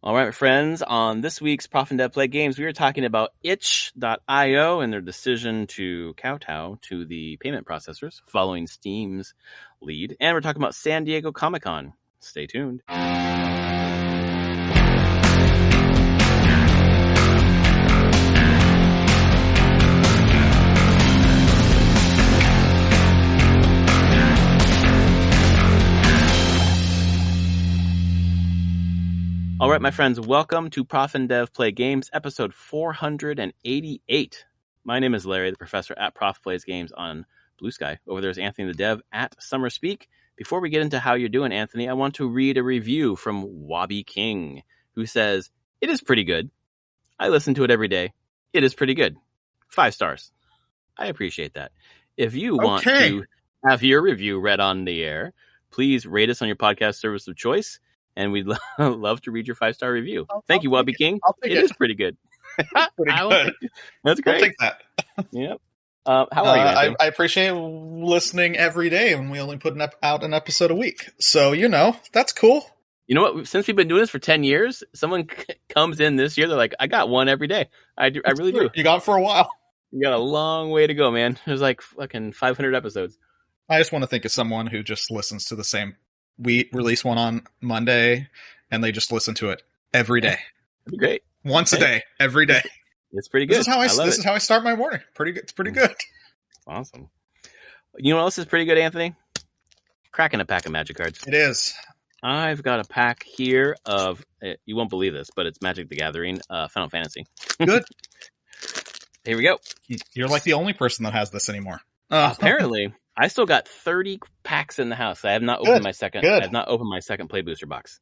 All right, friends, on this week's Prof and Dev Play Games, we are talking about itch.io and their decision to kowtow to the payment processors following Steam's lead. And we're talking about San Diego Comic-Con. Stay tuned. All right, my friends, welcome to Prof and Dev Play Games, episode 488. My name is Larry, the professor at Prof Plays Games on Blue Sky. Over there is Anthony the Dev at Summer Speak. Before we get into how you're doing, Anthony, I want to read a review from Wobby King, who says, "It is pretty good. I listen to it every day. It is pretty good. 5 stars. I appreciate that. If you want to have your review read on the air, please rate us on your podcast service of choice. And we'd love to read your 5-star review. Thank you, Wobby King. It is pretty good. Pretty good. That's great. I'll take that. Yep. How are you, Anthony? I appreciate listening every day, and we only put out an episode a week. So, that's cool. You know what? Since we've been doing this for 10 years, someone comes in this year, they're like, I got one every day. I really do. You got it for a while. You got a long way to go, man. There's like fucking 500 episodes. I just want to think of someone who just listens to the same. We release one on Monday, and they just listen to it every day. That'd be great. Once a day, every day. It's pretty good. This is how I start my morning. Pretty good. It's pretty good. Awesome. You know what else is pretty good, Anthony? Cracking a pack of Magic cards. It is. I've got a pack here of, you won't believe this, but it's Magic the Gathering, Final Fantasy. Good. Here we go. You're like the only person that has this anymore. Apparently. I still got 30 packs in the house. I have not opened my second. Good. I have not opened my second Play Booster box.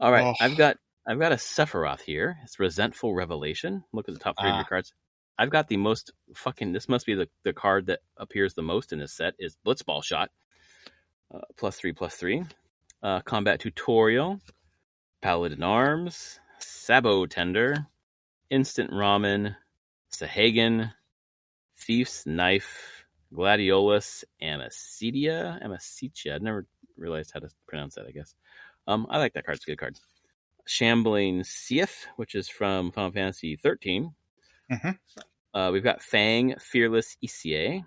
All right, I've got a Sephiroth here. It's Resentful Revelation. Look at the top 3 of your cards. I've got the most fucking. This must be the card that appears the most in this set is Blitzball Shot. +3/+3. Combat Tutorial. Paladin Arms. Sabo Tender. Instant Ramen. Sahagin. Thief's Knife. Gladiolus Amicitia. I never realized how to pronounce that, I guess. I like that card. It's a good card. Shambling Sith, which is from Final Fantasy 13. Mm-hmm. We've got Fang, Fearless Issei.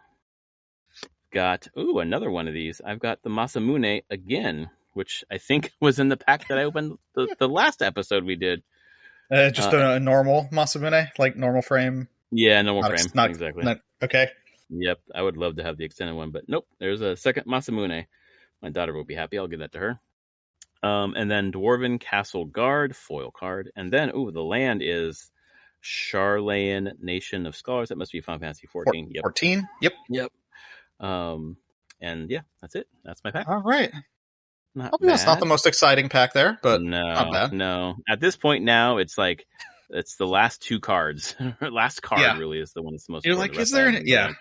Got, another one of these. I've got the Masamune again, which I think was in the pack that I opened the last episode we did. Just a normal Masamune, like normal frame? Yeah, normal frame. Exactly. Okay. Yep, I would love to have the extended one, but nope. There's a second Masamune. My daughter will be happy. I'll give that to her. And then Dwarven Castle Guard, foil card. And then, the land is Charlayan Nation of Scholars. That must be Final Fantasy 14. Yep. 14? Yep. And yeah, that's it. That's my pack. All right. That's not the most exciting pack there, but not bad. No. At this point now, it's like, it's the last 2 cards. Last card really is the one that's the most. You're like, is there an... Yeah.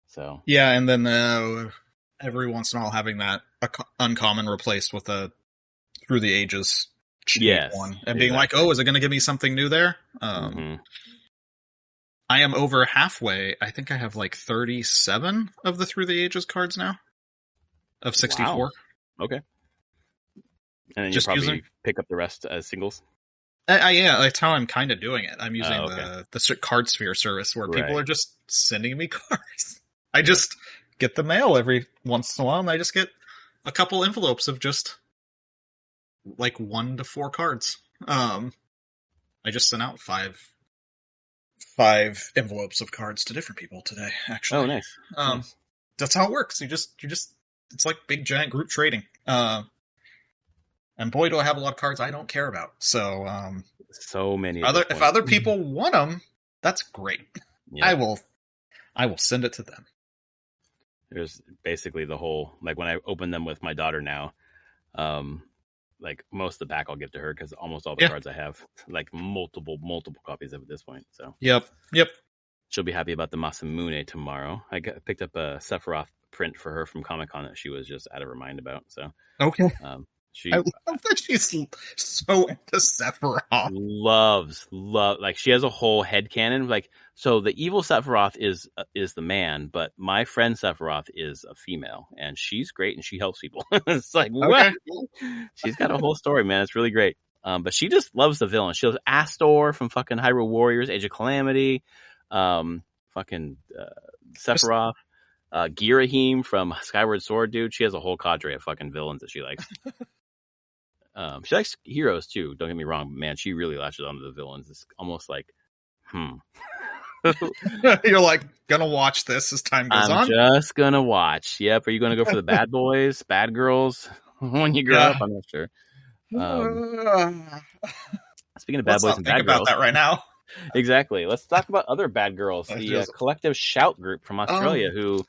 So. Yeah, and then every once in a while having that uncommon replaced with a Through the Ages one. And being like, is it going to give me something new there? I am over halfway. I think I have like 37 of the Through the Ages cards now. Of 64. Wow. Okay. And then you probably pick up the rest as singles? Yeah, that's how I'm kind of doing it. I'm using the Card Sphere service where people are just sending me cards. I just get the mail every once in a while, and I just get a couple envelopes of just like 1 to 4 cards. I just sent out five envelopes of cards to different people today, actually. Oh, nice. Nice. That's how it works. You just it's like big giant group trading. And boy, do I have a lot of cards I don't care about. So, so many. If other people want them, that's great. Yeah. I will send it to them. There's basically the whole, like when I open them with my daughter now, like most of the pack I'll give to her because almost all the cards I have, like multiple copies of at this point. So yep. She'll be happy about the Masamune tomorrow. I picked up a Sephiroth print for her from Comic-Con that she was just out of her mind about. So okay. I love that she's so into Sephiroth. Loves, like she has a whole headcanon. Like, so the evil Sephiroth is the man, but my friend Sephiroth is a female, and she's great and she helps people. It's like, what? She's got a whole story, man. It's really great. But she just loves the villain. She loves Astor from fucking Hyrule Warriors, Age of Calamity, fucking Sephiroth, Girahim from Skyward Sword, dude. She has a whole cadre of fucking villains that she likes. She likes heroes too. Don't get me wrong, but man, she really latches onto the villains. It's almost like, You're like, gonna watch this as time goes on? I'm just gonna watch. Yep. Are you gonna go for the bad boys, bad girls when you grow up? I'm not sure. Speaking of bad boys and bad girls, about that right now. Exactly. Let's talk about other bad girls. The Collective Shout group from Australia, who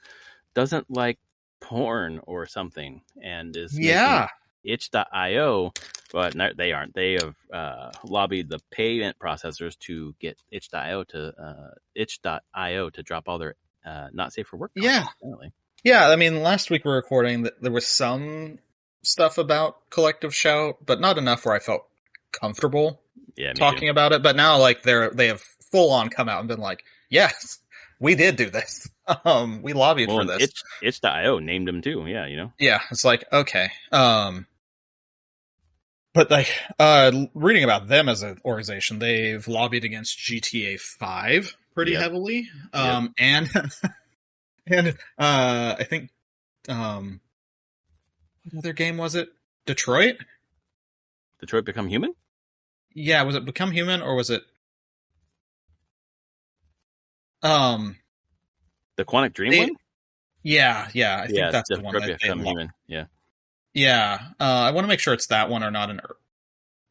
doesn't like porn or something, and is making itch.io, but no, they aren't. They have lobbied the payment processors to get itch.io to drop all their not safe for work content, apparently. Yeah, I mean, last week we were recording that there was some stuff about Collective Shout, but not enough where I felt comfortable talking about it. But now, like, they have full on come out and been like, yes, we did do this. We lobbied for this. Itch.io named them too. Yeah, you know. Yeah, it's like, okay. But like, reading about them as an organization, they've lobbied against GTA 5 pretty heavily. And I think, what other game was it? Detroit Become Human? Yeah, was it Become Human or was it the Quantic Dream one? Yeah, I think that's the one that Become Human. Yeah. Yeah, I want to make sure it's that one or not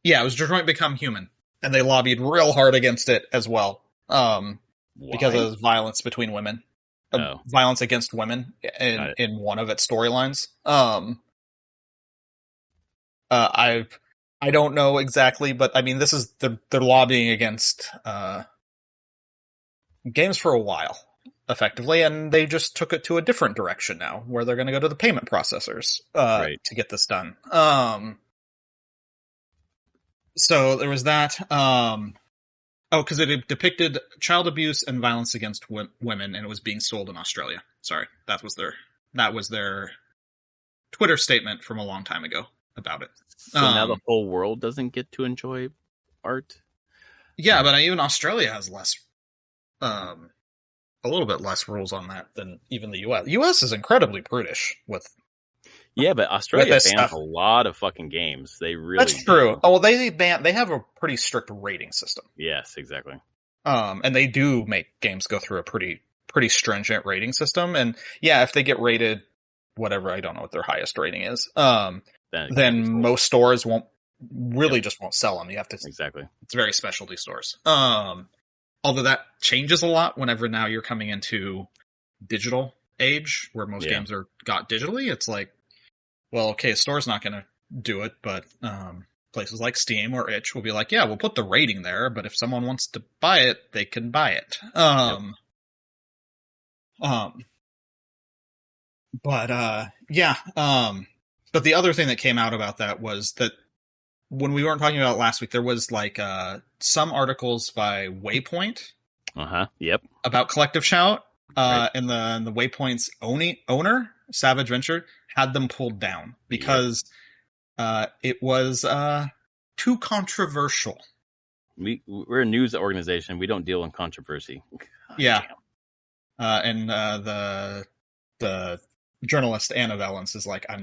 Yeah, it was Detroit Become Human, and they lobbied real hard against it as well. Because of violence between women. Violence against women in one of its storylines. I don't know exactly, but I mean, they're lobbying against games for a while, effectively, and they just took it to a different direction now, where they're going to go to the payment processors to get this done. So there was that. Because it depicted child abuse and violence against women, and it was being sold in Australia. Sorry, that was their Twitter statement from a long time ago about it. So now the whole world doesn't get to enjoy art? Yeah, but even Australia has less, a little bit less rules on that than even the US. The US is incredibly prudish with. Yeah, but Australia bans a lot of fucking games. They really That's true. Oh, well, they have a pretty strict rating system. Yes, exactly. And they do make games go through a pretty stringent rating system. And yeah, if they get rated whatever, I don't know what their highest rating is. Then most stores won't sell them. You have to exactly. It's very specialty stores. Although that changes a lot whenever now you're coming into digital age where most games are got digitally. It's like, well, okay, a store's not going to do it, but places like Steam or Itch will be like, yeah, we'll put the rating there, but if someone wants to buy it, they can buy it. But the other thing that came out about that was that when we weren't talking about it last week, there was like some articles by Waypoint about Collective Shout, and the Waypoint's owner, Savage Venture, had them pulled down because it was too controversial. We're a news organization. We don't deal in controversy. And the journalist Anna Valens is like, I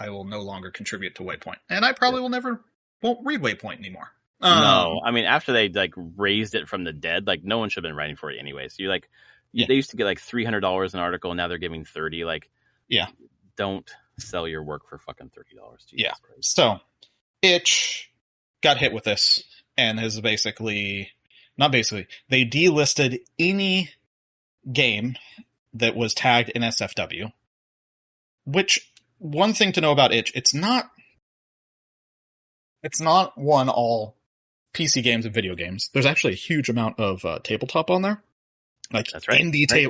will no longer contribute to Waypoint, and I probably won't read Waypoint anymore. No, I mean, after they like raised it from the dead, like no one should have been writing for it anyway. So they used to get like $300 an article, and now they're giving $30. Like, don't sell your work for fucking $30. Jesus Christ. So Itch got hit with this and has they delisted any game that was tagged in SFW, which one thing to know about Itch, it's not all PC games and video games. There's actually a huge amount of tabletop on there. Like, that's right.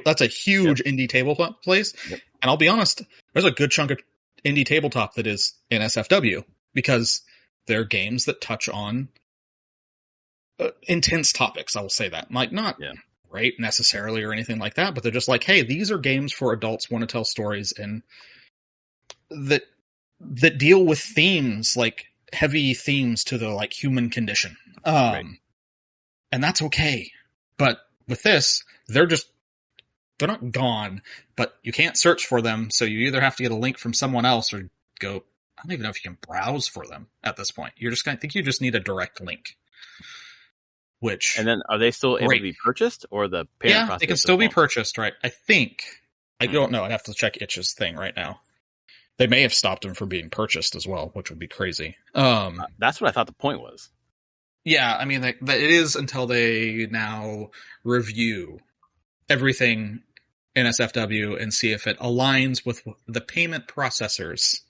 That's a huge indie tabletop place. Yep. And I'll be honest, there's a good chunk of indie tabletop that is in SFW because they're games that touch on intense topics. I will say that. Like, not rape necessarily or anything like that, but they're just like, hey, these are games for adults want to tell stories and that deal with themes like heavy themes to the like human condition. Right. And that's okay. But with this, they're not gone, but you can't search for them. So you either have to get a link from someone else or go, I don't even know if you can browse for them at this point. I think you just need a direct link. And then are they still able to be purchased, or the payment process? They can still be purchased, right? I think. I don't know. I'd have to check Itch's thing right now. They may have stopped them from being purchased as well, which would be crazy. That's what I thought the point was. Yeah, I mean, it is until they now review everything in SFW and see if it aligns with the payment processors'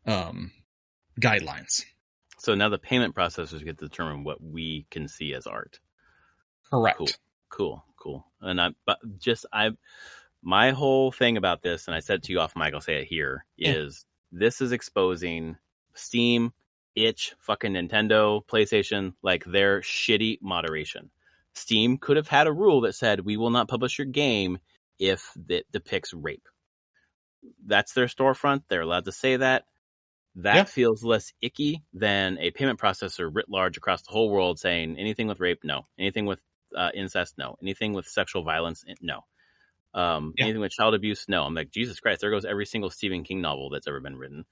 guidelines. So now the payment processors get to determine what we can see as art. Correct. Cool. And my whole thing about this, and I said to you off mic, I'll say it here, is this is exposing Steam, Itch, fucking Nintendo, PlayStation, like their shitty moderation. Steam could have had a rule that said, we will not publish your game if it depicts rape. That's their storefront. They're allowed to say that. That feels less icky than a payment processor writ large across the whole world saying anything with rape, no. Anything with incest, no. Anything with sexual violence, no. Anything with child abuse, no. I'm like, Jesus Christ, there goes every single Stephen King novel that's ever been written.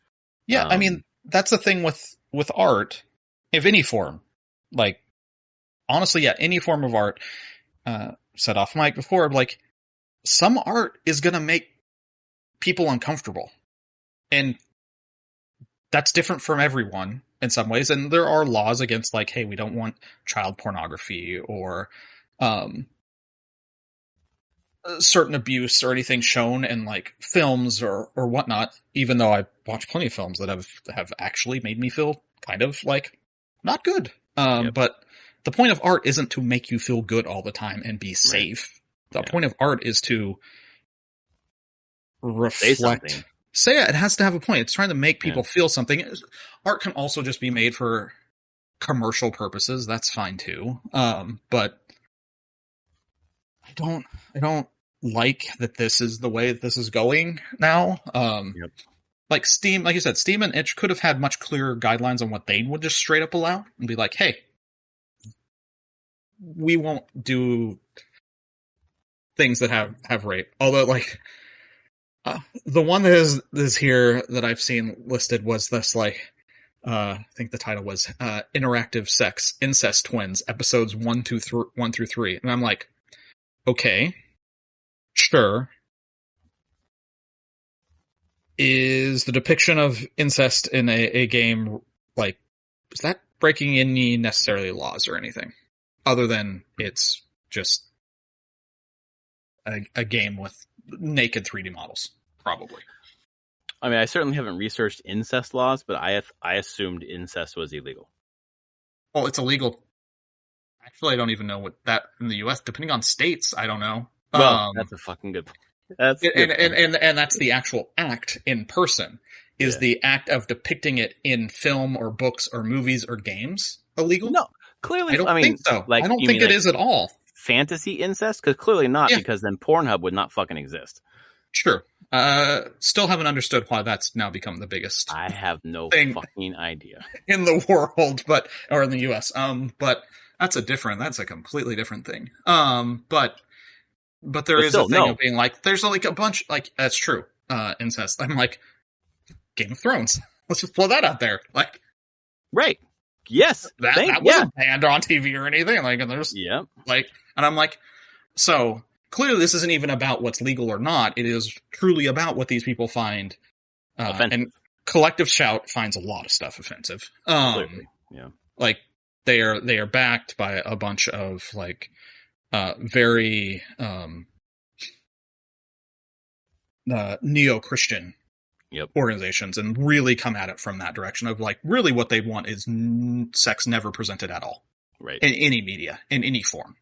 Yeah, I mean, that's the thing with art, of any form. Like, honestly, any form of art, said off mic before, like, some art is going to make people uncomfortable. And that's different from everyone in some ways. And there are laws against, like, hey, we don't want child pornography or certain abuse or anything shown in, like, films or whatnot, even though I watch plenty of films that have actually made me feel kind of, like, not good. But the point of art isn't to make you feel good all the time and be safe. The point of art is to reflect. It has to have a point. It's trying to make people feel something. Art can also just be made for commercial purposes. That's fine too. But I don't like that this is the way that this is going now. Like Steam, like you said, Steam and Itch could have had much clearer guidelines on what they would just straight up allow and be like, hey, we won't do things that have rape. Although, like, the one that is here that I've seen listed was this, like, I think the title was Interactive Sex Incest Twins Episodes 1 through 3, and I'm like, okay, sure. Is the depiction of incest in a game, like, is that breaking any necessarily laws or anything other than it's just a game with naked 3D models? Probably. I mean, I certainly haven't researched incest laws, but I assumed incest was illegal. Well, it's illegal. Actually, I don't even know what that in the U.S. Depending on states, I don't know. Well, that's a fucking good point. And that's the actual act in person. Is the act of depicting it in film or books or movies or games illegal? No, clearly. I don't think so. Like, I don't think it is at all. Fantasy incest? Because clearly not, because then Pornhub would not fucking exist. Sure. Still haven't understood why that's now become the biggest. I have no fucking idea in the world, or in the U.S. But that's a completely different thing. But there is a thing of being like, there's like a bunch, like, that's true. Incest. I'm like, Game of Thrones. Let's just throw that out there. Like, right. Yes. That wasn't banned on TV or anything. Like, and there's like, and I'm like, so clearly this isn't even about what's legal or not. It is truly about what these people find. And Collective Shout finds a lot of stuff offensive. Like, they are backed by a bunch of, like, very neo-Christian organizations, and really come at it from that direction of, like, really what they want is sex never presented at all, right? In any media, in any form.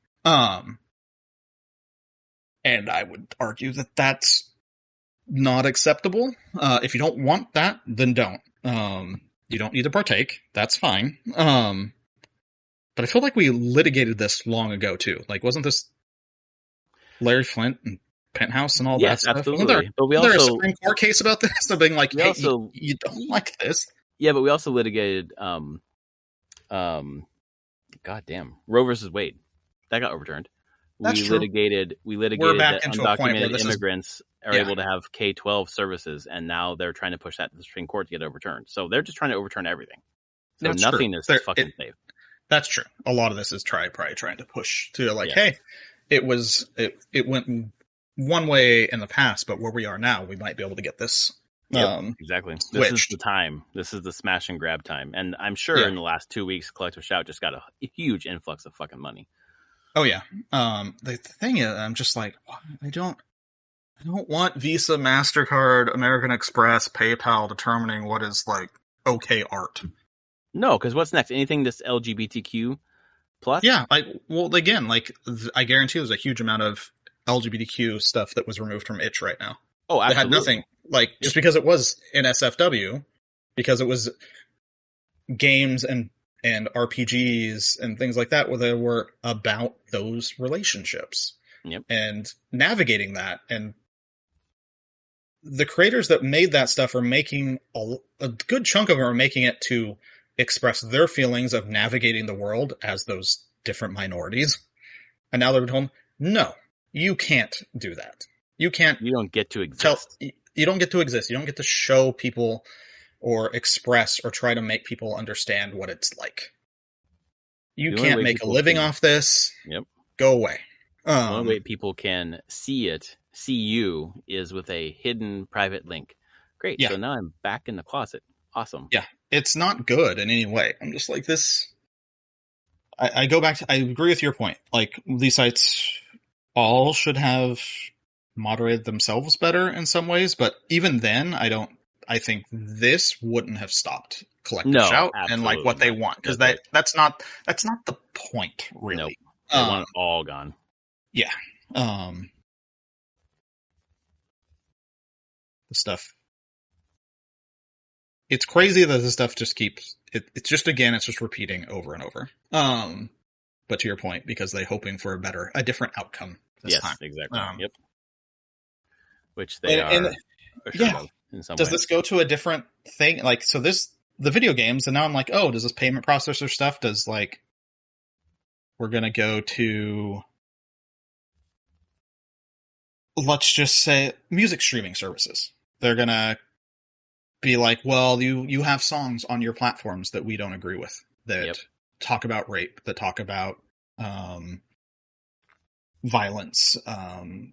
And I would argue that that's not acceptable. If you don't want that, then don't. You don't need to partake. That's fine. But I feel like we litigated this long ago too. Like, wasn't this Larry Flint and Penthouse and all that stuff? Absolutely. But we also, there a Supreme Court case about this of being like, hey, you don't like this. Yeah, but we also litigated goddamn, Roe versus Wade. That got overturned. That's We true. litigated We're back that into a point where undocumented this immigrants are able to have K-12 services, and now they're trying to push that to the Supreme Court to get overturned. So they're just trying to overturn everything. So that's nothing true. is fucking safe. That's true. A lot of this is probably trying to push to like, Yes. hey, it went one way in the past, but where we are now, we might be able to get this. Yep, exactly. Switched. This is the time. This is the smash and grab time. And I'm sure in the last 2 weeks, Collective Shout just got a huge influx of fucking money. Oh yeah. The thing is, I'm just like, I don't want Visa, MasterCard, American Express, PayPal determining what is like okay art. No, because what's next? Anything that's LGBTQ plus? Yeah, again, I guarantee there's a huge amount of LGBTQ stuff that was removed from itch right now. Oh, absolutely. It had nothing, just because it was in SFW, because it was games and RPGs and things like that where they were about those relationships. Yep. And navigating that, and the creators that made that stuff are making a good chunk of them are making it to express their feelings of navigating the world as those different minorities. And now they're told, no, you can't do that. You don't get to exist. You don't get to exist. You don't get to show people or express or try to make people understand what it's like. You can't make a living off this. Yep. Go away. The only way people can see you, is with a hidden private link. Great. Yeah. So now I'm back in the closet. Awesome. Yeah. It's not good in any way. I'm just like this. I go back to, I agree with your point. Like, these sites all should have moderated themselves better in some ways, but even then, I think this wouldn't have stopped Collective Shout and like what they want, because that's not the point, really. Nope. They want it all gone. Yeah. The stuff. It's crazy that this stuff just keeps it's just repeating over and over. But to your point, because they're hoping for a different outcome this time. Yes, exactly. Yep. Which they are assured of in some way. Does this go to a different thing? Like, so the video games, and now I'm like, oh, does this payment processor stuff, we're gonna go to, let's just say, music streaming services. They're gonna be like, well, you have songs on your platforms that we don't agree with, that talk about rape, that talk about violence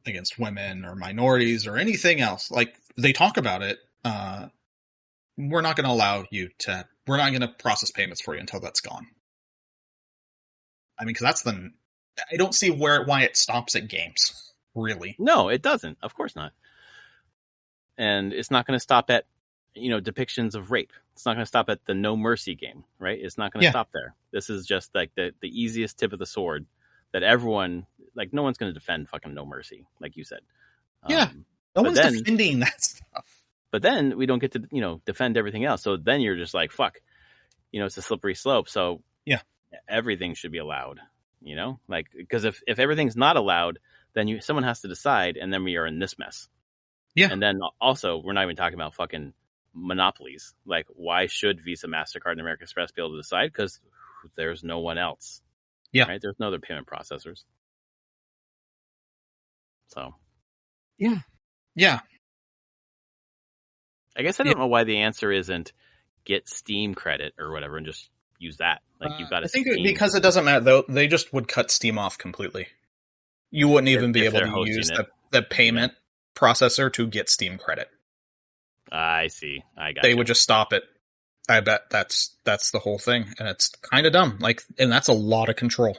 against women or minorities or anything else. Like, they talk about it. We're not going to allow you to. We're not going to process payments for you until that's gone. I mean, because I don't see why it stops at games. Really? No, it doesn't. Of course not. And it's not going to stop at depictions of rape. It's not going to stop at the No Mercy game, right? It's not going to stop there. This is just like the easiest tip of the sword that everyone, like, no one's going to defend fucking No Mercy, like you said. No one's defending that stuff. But then we don't get to, defend everything else. So then you're just like, fuck, it's a slippery slope. So everything should be allowed, like, because if everything's not allowed, then someone has to decide, and then we are in this mess. Yeah. And then also, we're not even talking about fucking monopolies. Like, why should Visa, MasterCard, and American Express be able to decide? Because there's no one else. Yeah. Right? There's no other payment processors. So. Yeah. Yeah. I guess I don't know why the answer isn't get Steam credit or whatever and just use that. Like, you've got I think because it doesn't matter, though, they just would cut Steam off completely. You wouldn't even be able to use the payment processor to get Steam credit. I see. I got. They would just stop it. I bet that's the whole thing, and it's kind of dumb. Like, and that's a lot of control.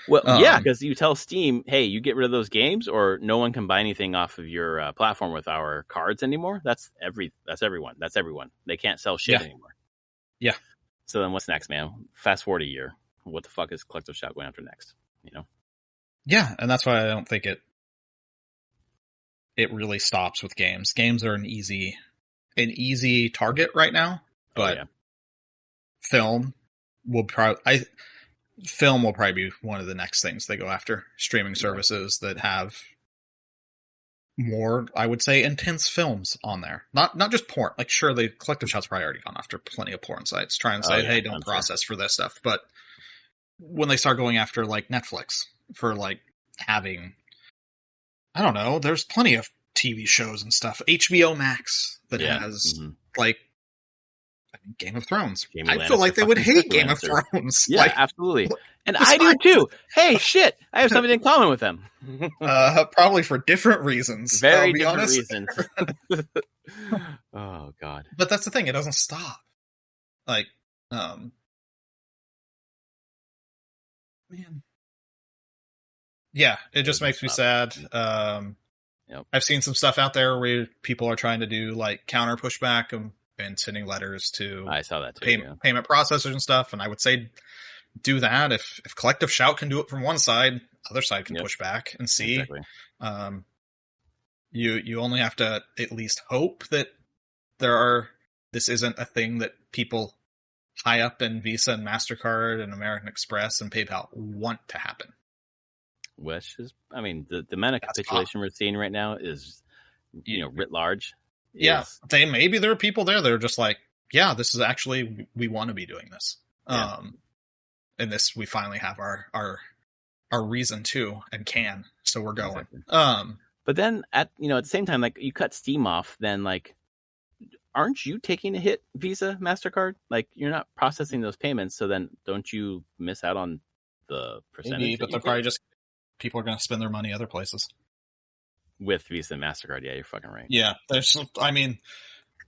Well, because you tell Steam, hey, you get rid of those games, or no one can buy anything off of your platform with our cards anymore. That's everyone. That's everyone. They can't sell shit anymore. Yeah. So then what's next, man? Fast forward a year. What the fuck is Collective Shout going after next? Yeah, and that's why I don't think it really stops with games. Games are an easy target right now, but film will probably be one of the next things they go after. Streaming services that have more, I would say, intense films on there. Not just porn. Like, sure, the Collective Shot's probably already gone after plenty of porn sites trying to say, hey, don't process for this stuff. But when they start going after, like, Netflix for, like, having, I don't know, there's plenty of TV shows and stuff. HBO Max that has, like, Game of Thrones. I feel like they would hate Game of Thrones. Yeah, like, absolutely. And I do too. Hey, shit, I have something in common with them. Probably for different reasons. Very different reasons. Oh, God. But that's the thing. It doesn't stop. Like, man. Yeah, it just makes me sad. I've seen some stuff out there where people are trying to do, like, counter pushback and sending letters to I saw that too, payment processors and stuff. And I would say do that. If Collective Shout can do it from one side, other side can push back and see. Exactly. You only have to at least hope that this isn't a thing that people high up in Visa and MasterCard and American Express and PayPal want to happen. Which is, I mean, the amount of capitulation we're seeing right now is, writ large. Yeah, maybe there are people there that are just like, yeah, this is actually, we want to be doing this. And this, we finally have our reason to and can, so we're going. Exactly. But then at the same time, like, you cut Steam off, then, like, aren't you taking a hit, Visa, MasterCard? Like, you're not processing those payments, so then don't you miss out on the percentage? Maybe, but they're probably just, people are going to spend their money other places. With Visa and MasterCard, yeah, you're fucking right. Yeah,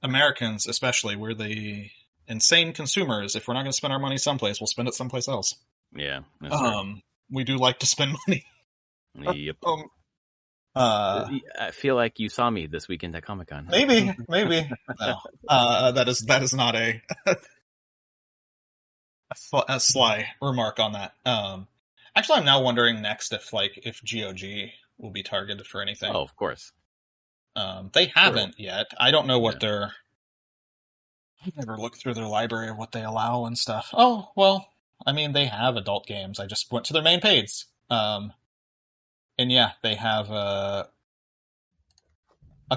Americans especially, we're the insane consumers. If we're not going to spend our money someplace, we'll spend it someplace else. Yeah. We do like to spend money. Yep. I feel like you saw me this weekend at Comic-Con. Maybe. No. That is not a sly remark on that. Actually, I'm now wondering next if GOG will be targeted for anything. Oh, of course. They haven't yet. I don't know what I've never looked through their library of what they allow and stuff. Oh, well, I mean, they have adult games. I just went to their main page. And yeah, they have a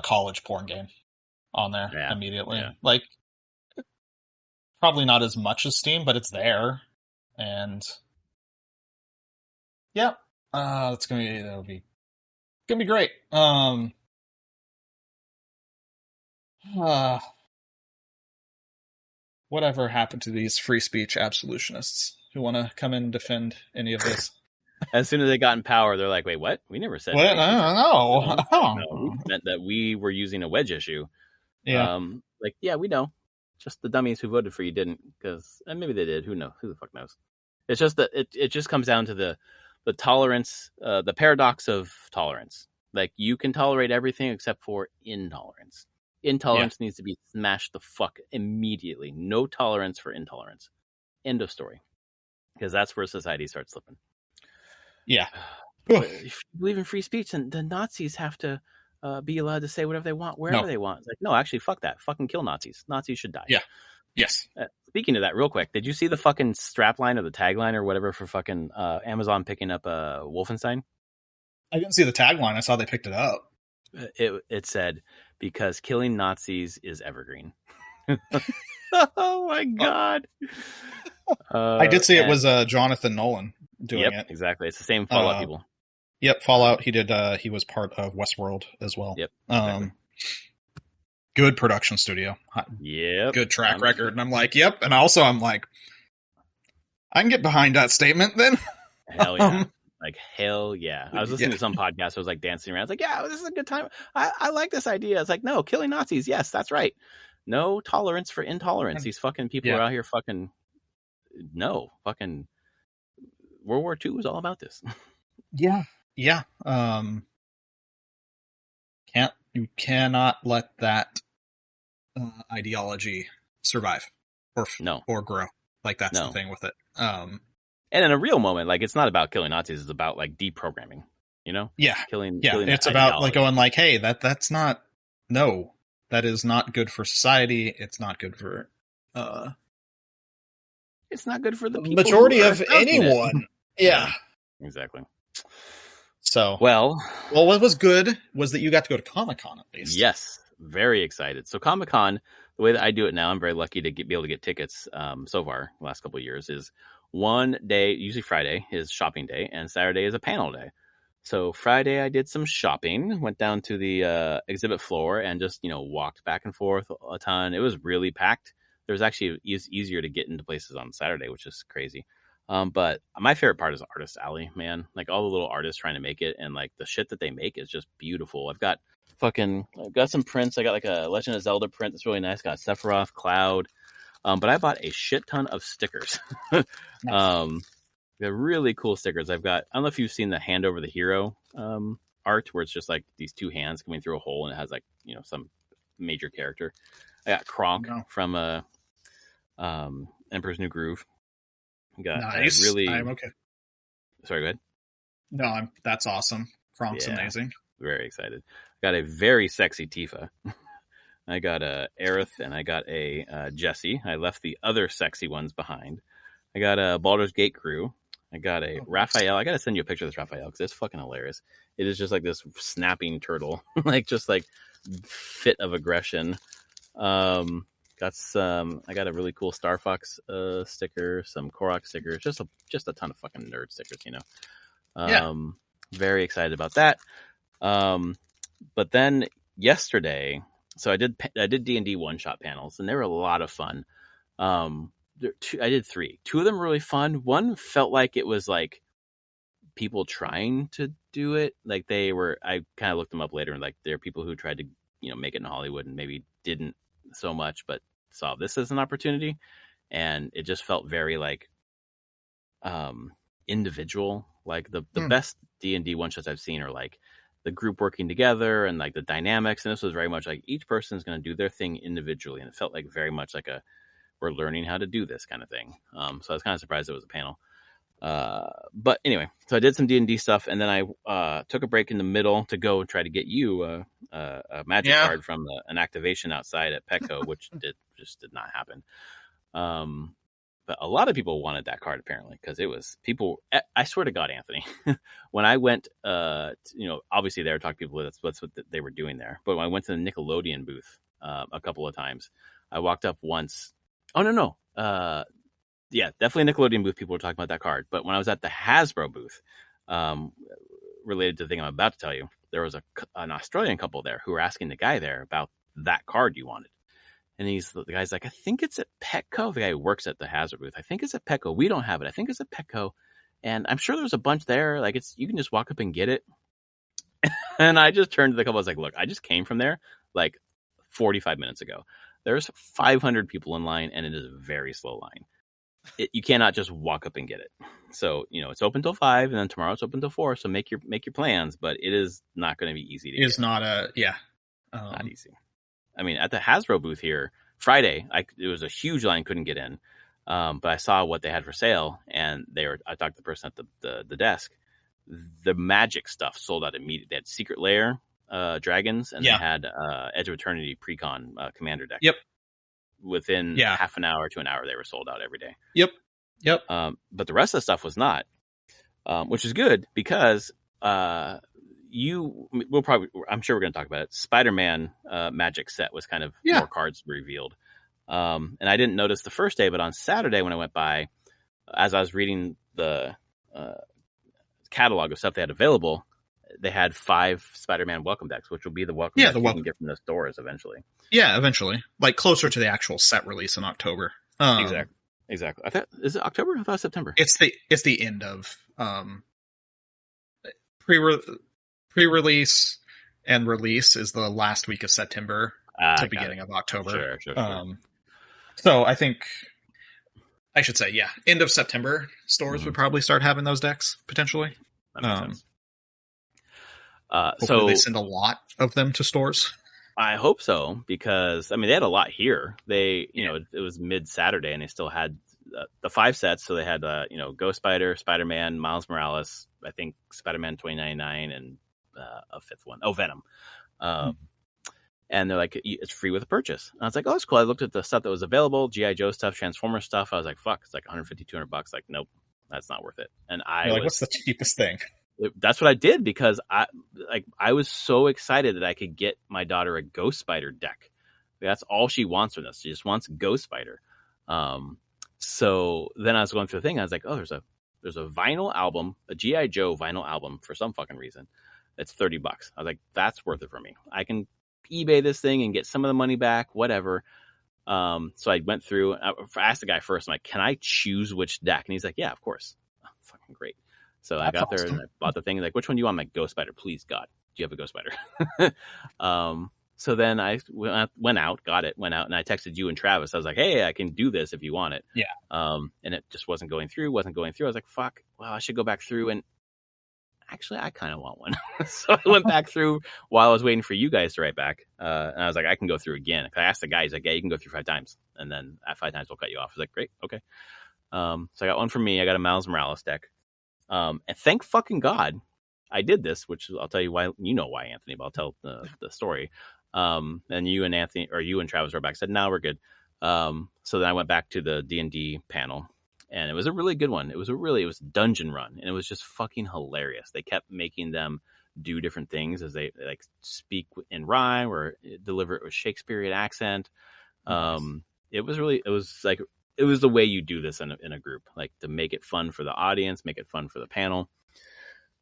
college porn game on there immediately. Yeah. Like, probably not as much as Steam, but it's there. And yeah, that'll be great. Whatever happened to these free speech absolutionists who want to come in and defend any of this? As soon as they got in power, they're like, wait, what? We never said what? No, we meant that we were using a wedge issue. Yeah. We know. Just the dummies who voted for you didn't, because maybe they did. Who knows? Who the fuck knows? It's just that it just comes down to the tolerance, the paradox of tolerance. Like, you can tolerate everything except for intolerance. Intolerance needs to be smashed the fuck immediately. No tolerance for intolerance. End of story. Because that's where society starts slipping. Yeah. If you believe in free speech, then the Nazis have to be allowed to say whatever they want, wherever they want. It's like, no, actually, fuck that. Fucking kill Nazis. Nazis should die. Yeah. Yes. Speaking of that, real quick, did you see the fucking strapline or the tagline or whatever for fucking Amazon picking up Wolfenstein? I didn't see the tagline. I saw they picked it up. It said, because killing Nazis is evergreen. Oh my God. I did see it was Jonathan Nolan doing it. Exactly. It's the same Fallout people. Yep, Fallout. He did. He was part of Westworld as well. Yep. Exactly. Good production studio. Yep. Good track record. And I'm like, yep. And also I'm like, I can get behind that statement then. Hell yeah. Like, hell yeah. I was listening to some podcast. I was like dancing around. I was like, yeah, this is a good time. I like this idea. It's like, no, killing Nazis. Yes, that's right. No tolerance for intolerance. These fucking people are out here fucking World War II was all about this. Yeah. Yeah. You cannot let that ideology survive or grow. Like, that's the thing with it. And in a real moment, like, it's not about killing Nazis. It's about, like, deprogramming, Yeah. Killing it's about, like, going like, hey, that's not, no, that is not good for society. It's not good for, it's not good for the people majority of anyone. Yeah. Exactly. So, well, what was good was that you got to go to Comic-Con at least. Yes, very excited. So Comic-Con, the way that I do it now, I'm very lucky to be able to get tickets so far the last couple of years, is one day, usually Friday, is shopping day, and Saturday is a panel day. So Friday I did some shopping, went down to the exhibit floor and just, walked back and forth a ton. It was really packed. There was actually easier to get into places on Saturday, which is crazy. But my favorite part is Artist Alley, man. Like all the little artists trying to make it, and like the shit that they make is just beautiful. I've got some prints. I got like a Legend of Zelda print that's really nice. Got Sephiroth, Cloud. But I bought a shit ton of stickers. Nice. They're really cool stickers. I don't know if you've seen the Hand Over the Hero art, where it's just like these two hands coming through a hole, and it has like, some major character. I got Kronk from Emperor's New Groove. Got nice. I'm okay. Sorry, go ahead. No, that's awesome. Kronk's amazing. Very excited. Got a very sexy Tifa. I got a Aerith, and I got a Jessie. I left the other sexy ones behind. I got a Baldur's Gate crew. I got a Raphael. I got to send you a picture of this Raphael because it's fucking hilarious. It is just like this snapping turtle, like just like fit of aggression. I got a really cool Star Fox sticker, some Korok stickers, just a ton of fucking nerd stickers, Very excited about that. But then yesterday, so I did D&D one-shot panels, and they were a lot of fun. I did 3. 2 of them were really fun. One felt like it was like people trying to do it. Like I kind of looked them up later, and like there are people who tried to, make it in Hollywood and maybe didn't so much, but saw this as an opportunity. And it just felt very like individual. Like the best D&D one-shots I've seen are like the group working together and like the dynamics. And this was very much like each person is going to do their thing individually. And it felt like very much like we're learning how to do this kind of thing. So I was kind of surprised it was a panel. But anyway, so I did some D&D stuff, and then I took a break in the middle to go try to get you a magic card from an activation outside at Petco, which just did not happen. But a lot of people wanted that card apparently, because it was people. I swear to God, Anthony, when I went, obviously they were talking to people. That's what they were doing there. But when I went to the Nickelodeon booth a couple of times, I walked up once. Oh no. Yeah, definitely Nickelodeon booth. People were talking about that card. But when I was at the Hasbro booth, related to the thing I'm about to tell you, there was an Australian couple there who were asking the guy there about that card you wanted. And the guy's like, I think it's at Petco. The guy who works at the Hasbro booth. I think it's at Petco. We don't have it. I think it's at Petco. And I'm sure there's a bunch there. Like you can just walk up and get it. And I just turned to the couple. I was like, look, I just came from there like 45 minutes ago. There's 500 people in line, and it is a very slow line. You cannot just walk up and get it. So, it's open till 5, and then tomorrow it's open till 4. So make your plans, but it is not going to be easy to get. It's not not easy. I mean, at the Hasbro booth here, Friday, it was a huge line, couldn't get in. But I saw what they had for sale, and I talked to the person at the desk. The magic stuff sold out immediately. They had Secret Lair dragons, and they had Edge of Eternity Precon commander deck. Yep. Within half an hour to an hour, they were sold out every day. Yep. But the rest of the stuff was not, which is good because I'm sure we're going to talk about it. Spider-Man magic set was kind of more cards revealed. And I didn't notice the first day, but on Saturday when I went by, as I was reading the catalog of stuff they had available, they had 5 Spider-Man welcome decks, which will be the welcome decks you can get from the stores eventually. Yeah, eventually. Like closer to the actual set release in October. Exactly. Is it October? I thought it was September. It's the end of pre-release, and release is the last week of September to beginning of October. Sure. So I think I should say, end of September stores would probably start having those decks potentially. That makes sense. Hopefully they send a lot of them to stores. I hope so, because they had a lot here. They, it was mid-Saturday, and they still had the 5 sets. So they had, Ghost Spider, Spider-Man, Miles Morales, I think Spider-Man 2099, and a 5th one. Oh, Venom. And they're like, it's free with a purchase. And I was like, oh, that's cool. I looked at the stuff that was available, G.I. Joe stuff, Transformer stuff. I was like, fuck, it's like $150, $200. Like, nope, that's not worth it. And what's the cheapest thing? That's what I did because I was so excited that I could get my daughter a Ghost Spider deck. That's all she wants from this. She just wants Ghost Spider. So then I was going through the thing. I was like, oh, there's a vinyl album, a G.I. Joe vinyl album for some fucking reason. It's $30. I was like, that's worth it for me. I can eBay this thing and get some of the money back, whatever. So I went through. I asked the guy first. I'm like, can I choose which deck? And he's like, yeah, of course. Oh, fucking great. So I got there and I bought the thing. Like, which one do you want? I'm like, Ghost Spider, please, God. Do you have a Ghost Spider? So then I went out, got it, went out, and I texted you and Travis. I was like, hey, I can do this if you want it. Yeah. And it just wasn't going through. I was like, fuck, well, I should go back through. And actually, I kind of want one. So I went back through while I was waiting for you guys to write back. And I was like, I can go through again. I asked the guy, he's like, yeah, you can go through 5 times. And then at 5 times, we'll cut you off. I was like, great, okay. So I got one for me. I got a Miles Morales deck. And thank fucking God I did this, which I'll tell you why. You know why, Anthony, but I'll tell the story. And you and Anthony, or you and Travis were back, said, no, we're good. So then I went back to the D&D panel, and it was a really good one. It was Dungeon Run, and it was just fucking hilarious. They kept making them do different things as they like speak in rhyme or deliver it with Shakespearean accent. Nice. It was the way you do this in a group, like to make it fun for the audience, make it fun for the panel.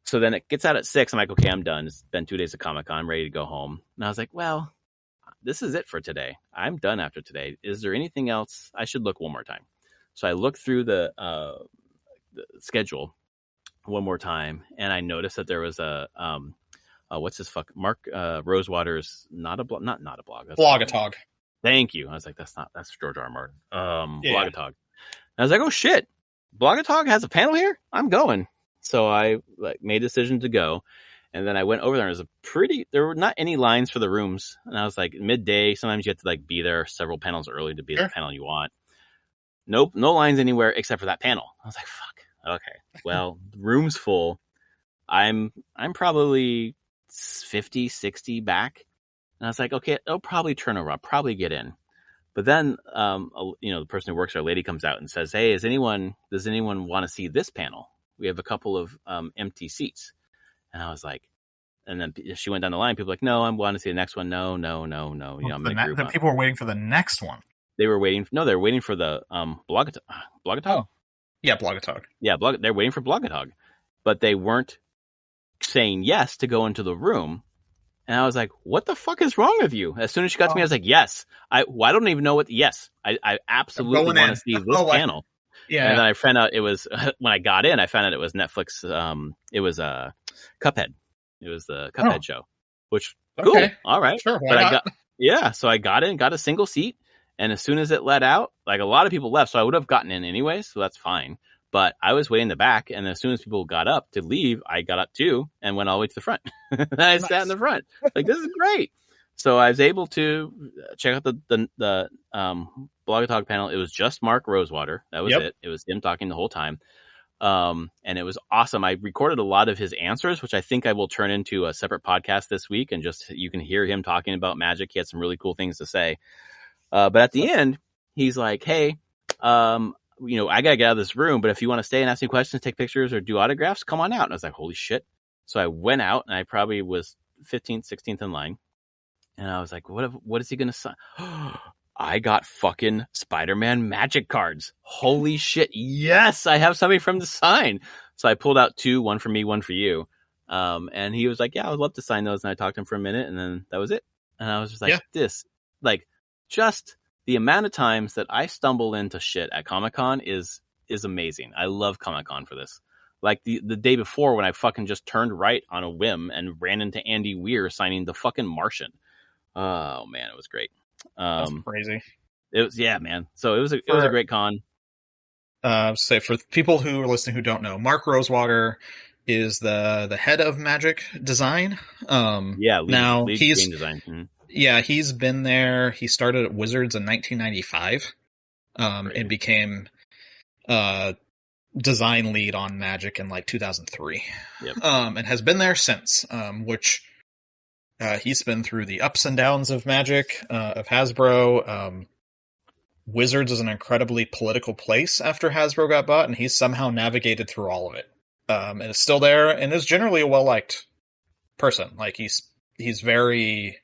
So then it gets out at 6. I'm like, okay, I'm done. It's been 2 days of Comic-Con. I'm ready to go home. And I was like, well, this is it for today. I'm done after today. Is there anything else? I should look one more time. So I looked through the schedule one more time, and I noticed that there was a Mark Rosewater's not a blog. Blogatog. Thank you. I was like, that's George R. R. Martin. Blogatog. And I was like, oh shit, Blogatog has a panel here? I'm going. So I made a decision to go, and then I went over there. And there were not any lines for the rooms, and I was like, midday. Sometimes you have to be there several panels early to be at the panel you want. Nope, no lines anywhere except for that panel. I was like, fuck. Okay, well, the room's full. I'm probably 50, 60 back, and I was like, okay, it'll probably turn over. I'll probably get in. But then, the person who works there, a lady comes out and says, hey, does anyone want to see this panel? We have a couple of empty seats. And I was like, and then she went down the line. People were like, no, I want to see the next one. No. The people were waiting for the next one. They were waiting. No, they were waiting for the Blogatog. Oh, yeah, Blogatog. Yeah, they're waiting for Blogatog. But they weren't saying yes to go into the room. And I was like, what the fuck is wrong with you? As soon as she got to me, I was like, yes. I don't even know I absolutely want to see this panel. Yeah. And then I found out it was, when I got in, I found out it was Netflix. It was Cuphead. It was the Cuphead show, which, cool. All right. Sure, why not? So I got in, got a single seat. And as soon as it let out, a lot of people left. So I would have gotten in anyways. So that's fine. But I was waiting in the back. And as soon as people got up to leave, I got up too and went all the way to the front. I sat in the front. This is great. So I was able to check out the Blogatog panel. It was just Mark Rosewater. That was it. It was him talking the whole time. And it was awesome. I recorded a lot of his answers, which I think I will turn into a separate podcast this week. And just, you can hear him talking about Magic. He had some really cool things to say. But at the end, he's like, hey, I got to get out of this room. But if you want to stay and ask me questions, take pictures, or do autographs, come on out. And I was like, holy shit. So I went out, and I probably was 15th, 16th in line. And I was like, what is he going to sign? I got fucking Spider-Man magic cards. Holy shit. Yes, I have something from the sign. So I pulled out 2, one for me, one for you. And he was like, yeah, I would love to sign those. And I talked to him for a minute, and then that was it. And I was just like, just the amount of times that I stumble into shit at Comic-Con is amazing. I love Comic-Con for this. Like the day before, when I fucking just turned right on a whim and ran into Andy Weir signing the fucking Martian. Oh man, it was great. That's crazy. It was, yeah, man. So it was a great con. Say for people who are listening who don't know, Mark Rosewater is the head of Magic Design. Lead game design. Mm-hmm. Yeah, he's been there. He started at Wizards in 1995, and became design lead on Magic in 2003. Yep. And has been there since. Which he's been through the ups and downs of Magic, of Hasbro. Wizards is an incredibly political place after Hasbro got bought, and he's somehow navigated through all of it. and is still there, and is generally a well-liked person. Like, he's very...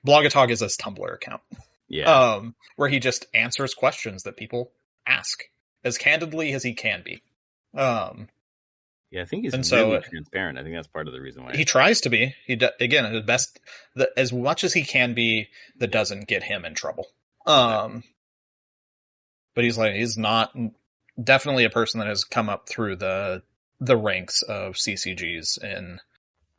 Blogatog is his Tumblr account. Yeah. Where he just answers questions that people ask as candidly as he can be. Yeah, I think he's really transparent. I think that's part of the reason why he tries to be. Again, his best, as much as he can be, that doesn't get him in trouble. Exactly. But he's not definitely a person that has come up through the ranks of CCGs in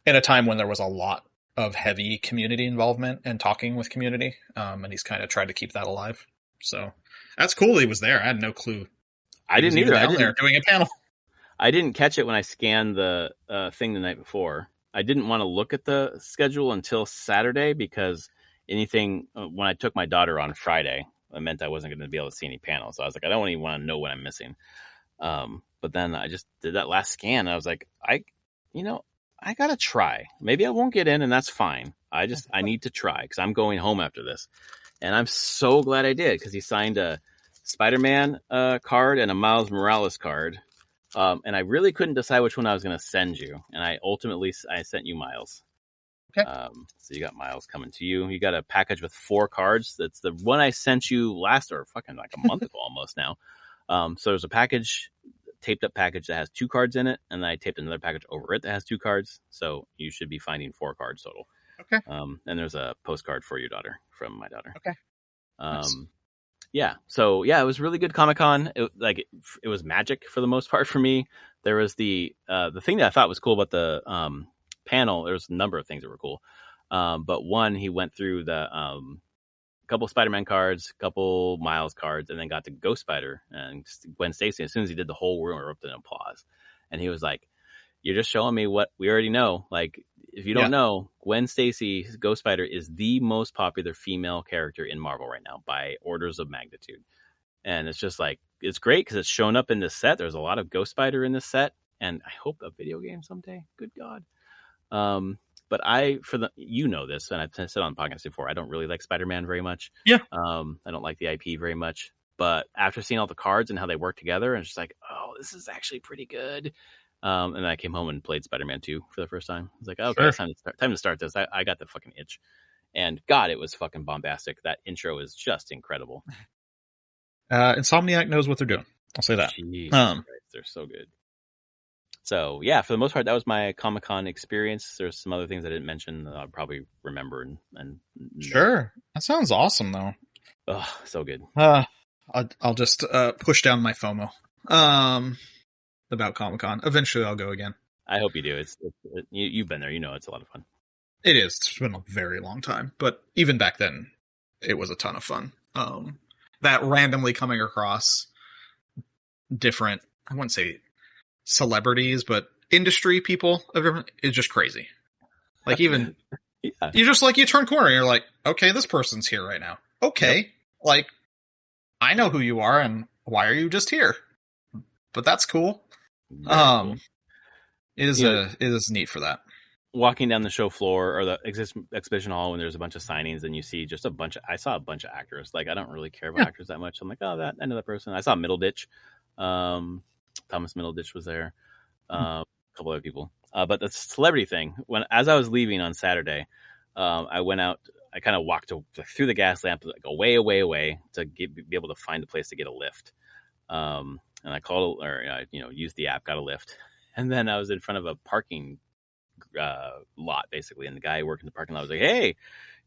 a time when there was a lot of heavy community involvement and talking with community. And he's kind of tried to keep that alive. So that's cool. He was there. I had no clue. I didn't either. I didn't there doing a panel. I didn't catch it when I scanned the thing the night before. I didn't want to look at the schedule until Saturday because anything when I took my daughter on Friday, it meant I wasn't going to be able to see any panels. So I was like, I don't even want to know what I'm missing. But then I just did that last scan. And I was like, I got to try. Maybe I won't get in, and that's fine. I need to try because I'm going home after this. And I'm so glad I did because he signed a Spider-Man card and a Miles Morales card. And I really couldn't decide which one I was going to send you. And I sent you Miles. Okay. So you got Miles coming to you. You got a package with 4 cards. That's the one I sent you last or fucking like a month ago almost now. So there's a taped up package that has 2 cards in it. And then I taped another package over it that has 2 cards. So you should be finding 4 cards total. Okay. And there's a postcard for your daughter from my daughter. Okay. Nice. Yeah. So yeah, it was really good Comic-Con. It was magic for the most part for me. There was the thing that I thought was cool about the panel. There was a number of things that were cool. But one, he went through the couple Spider-Man cards, couple Miles cards, and then got to Ghost Spider and Gwen Stacy. As soon as he did, the whole room erupted in applause. And he was like, "You're just showing me what we already know. Like, if you don't know, Gwen Stacy, Ghost Spider, is the most popular female character in Marvel right now by orders of magnitude." And it's just like, it's great because it's shown up in this set. There's a lot of Ghost Spider in this set, and I hope a video game someday. Good God. But you know this, and I've said on the podcast before, I don't really like Spider-Man very much. Yeah. I don't like the IP very much. But after seeing all the cards and how they work together, it's just like, oh, this is actually pretty good. And then I came home and played Spider-Man 2 for the first time. I was like, okay, sure. It's time to start this. I got the fucking itch. And God, it was fucking bombastic. That intro is just incredible. Insomniac knows what they're doing. I'll say that. Jesus Christ, they're so good. So yeah, for the most part, that was my Comic-Con experience. There's some other things I didn't mention that I'll probably remember and sure. That sounds awesome though. Oh, so good. I'll just push down my FOMO about Comic-Con. Eventually I'll go again. I hope you do. You've been there, you know it's a lot of fun. It is. It's been a very long time, but even back then it was a ton of fun. That randomly coming across different, I wouldn't say celebrities, but industry people is just crazy. Like, even you just like, you turn corner and you're like, okay, this person's here right now. Okay. Yep. Like, I know who you are and why are you just here? But that's cool. Cool. It is neat for that. Walking down the show floor or the exhibition hall when there's a bunch of signings and you see just I saw a bunch of actors. Like, I don't really care about actors that much. I'm like, oh, that another person. I saw Middleditch. Thomas Middleditch was there. A couple other people. But the celebrity thing, as I was leaving on Saturday, I went out. I kind of walked through the gas lamp, like away to be able to find a place to get a lift. And I called, used the app, got a lift. And then I was in front of a parking lot, basically. And the guy working the parking lot was like, "Hey,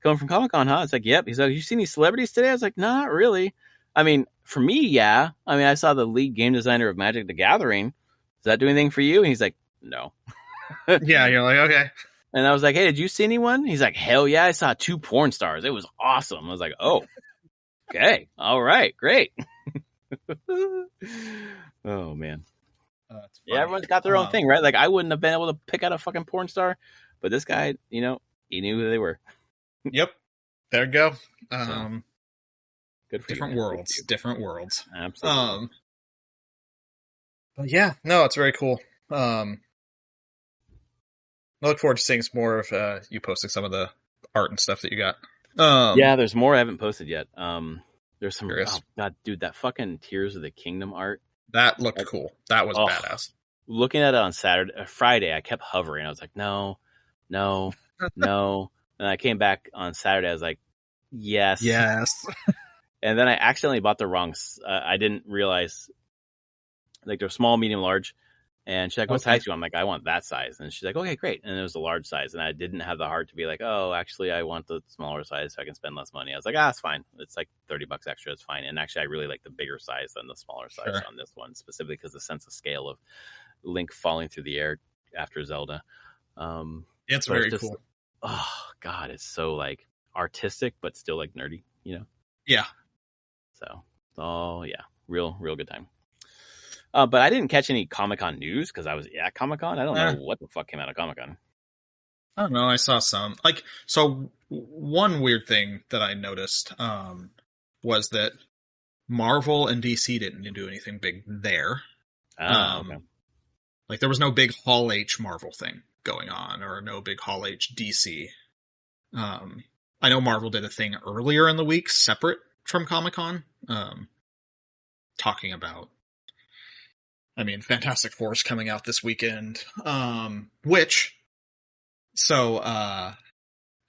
coming from Comic-Con, huh?" It's like, "Yep." He's like, "You seen any celebrities today?" I was like, "Not really." I mean, for me, yeah. I mean, I saw the lead game designer of Magic the Gathering. Does that do anything for you? And he's like, "No." Yeah, you're like, okay. And I was like, "Hey, did you see anyone?" He's like, "Hell yeah, I saw 2 porn stars. It was awesome." I was like, "Oh, okay. All right, great." Oh, man. Yeah, everyone's got their own thing, right? Like, I wouldn't have been able to pick out a fucking porn star, but this guy, he knew who they were. Yep. There you go. Good for different you, worlds. Different worlds. Absolutely. But yeah, no, it's very cool. I look forward to seeing some more of you posting some of the art and stuff that you got. Yeah, there's more I haven't posted yet. There's some. Oh God, dude, that fucking Tears of the Kingdom art. That looked cool. That was badass. looking at it on Friday, I kept hovering. I was like, no. And I came back on Saturday. I was like, yes. And then I accidentally bought the wrong. I didn't realize, like, they're small, medium, large. And she's like, what size do you want? I'm like, I want that size. And she's like, okay, great. And it was a large size. And I didn't have the heart to be like, oh, actually, I want the smaller size so I can spend less money. I was like, it's fine. It's like $30 extra. It's fine. And actually, I really like the bigger size than the smaller size on this one, specifically because the sense of scale of Link falling through the air after Zelda. It's very cool. Oh, God, it's so, like, artistic, but still, like, nerdy, you know? Yeah. So, yeah, real good time. But I didn't catch any Comic-Con news because I was at Comic-Con. I don't know what the fuck came out of Comic-Con. I don't know. I saw some. Like, so one weird thing that I noticed was that Marvel and DC didn't do anything big there. Okay. Like, there was no big Hall H Marvel thing going on, or no big Hall H DC. I know Marvel did a thing earlier in the week, separate from Comic-Con, talking about, Fantastic Four is coming out this weekend, God,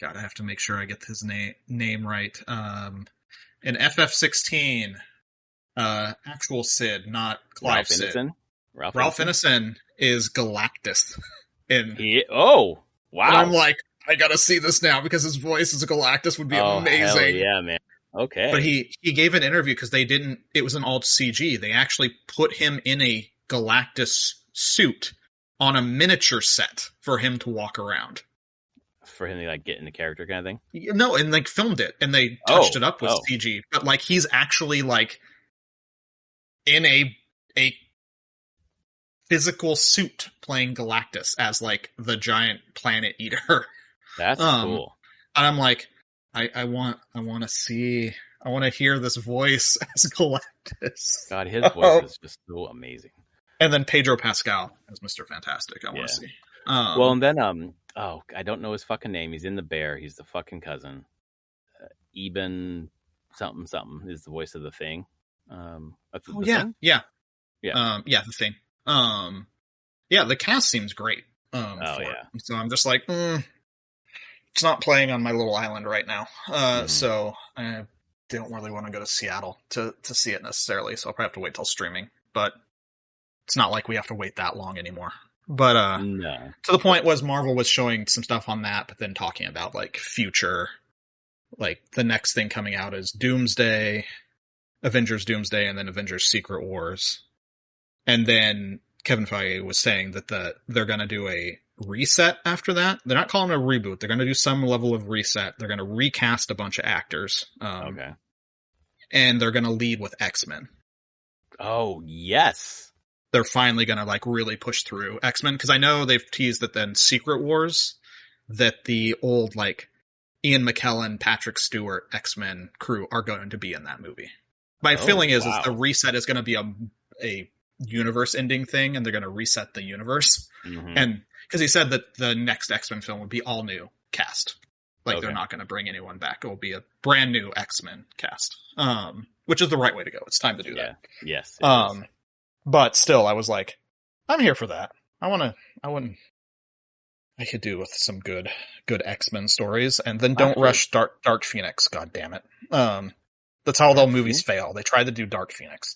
I have to make sure I get his name right. In FF16, actual Sid, not Clive Sid. Ralph Ineson is Galactus. Wow. And I'm like, I gotta see this now because his voice as a Galactus would be amazing. Hell yeah, man. Okay. But he gave an interview because it was an alt CG. They actually put him in a Galactus suit on a miniature set for him to walk around. For him to, like, get in the character kind of thing? No, and, like, filmed it, and they touched it up with CG. But, like, he's actually, like, in a physical suit playing Galactus as, like, the giant planet eater. That's cool. And I'm like, I want to hear this voice as Galactus. God, his voice is just so amazing. And then Pedro Pascal as Mr. Fantastic. I want to see. Well, and then I don't know his fucking name. He's in The Bear. He's the fucking cousin. Eben something is the voice of the Thing. Thing? Yeah. The Thing. The cast seems great. So I'm just like, it's not playing on my little island right now. So I don't really want to go to Seattle to see it necessarily. So I'll probably have to wait till streaming. But it's not like we have to wait that long anymore. But no. To the point was Marvel was showing some stuff on that, but then talking about, like, future, like, the next thing coming out is Doomsday, Avengers Doomsday, and then Avengers Secret Wars. And then Kevin Feige was saying that they're going to do a reset after that. They're not calling it a reboot. They're going to do some level of reset. They're going to recast a bunch of actors. Okay. And they're going to lead with X-Men. Oh, yes. They're finally going to, like, really push through X-Men. Because I know they've teased that then Secret Wars, that the old, like, Ian McKellen, Patrick Stewart X-Men crew are going to be in that movie. My feeling is the reset is going to be a universe-ending thing, and they're going to reset the universe. Mm-hmm. And because he said that the next X-Men film would be all new cast. Like, they're not going to bring anyone back. It will be a brand new X-Men cast. Which is the right way to go. It's time to do that. Yes. But still, I was like, I'm here for that. I could do with some good X-Men stories, and then don't rush Dark Phoenix. God damn it. That's how all movies fail. They tried to do Dark Phoenix.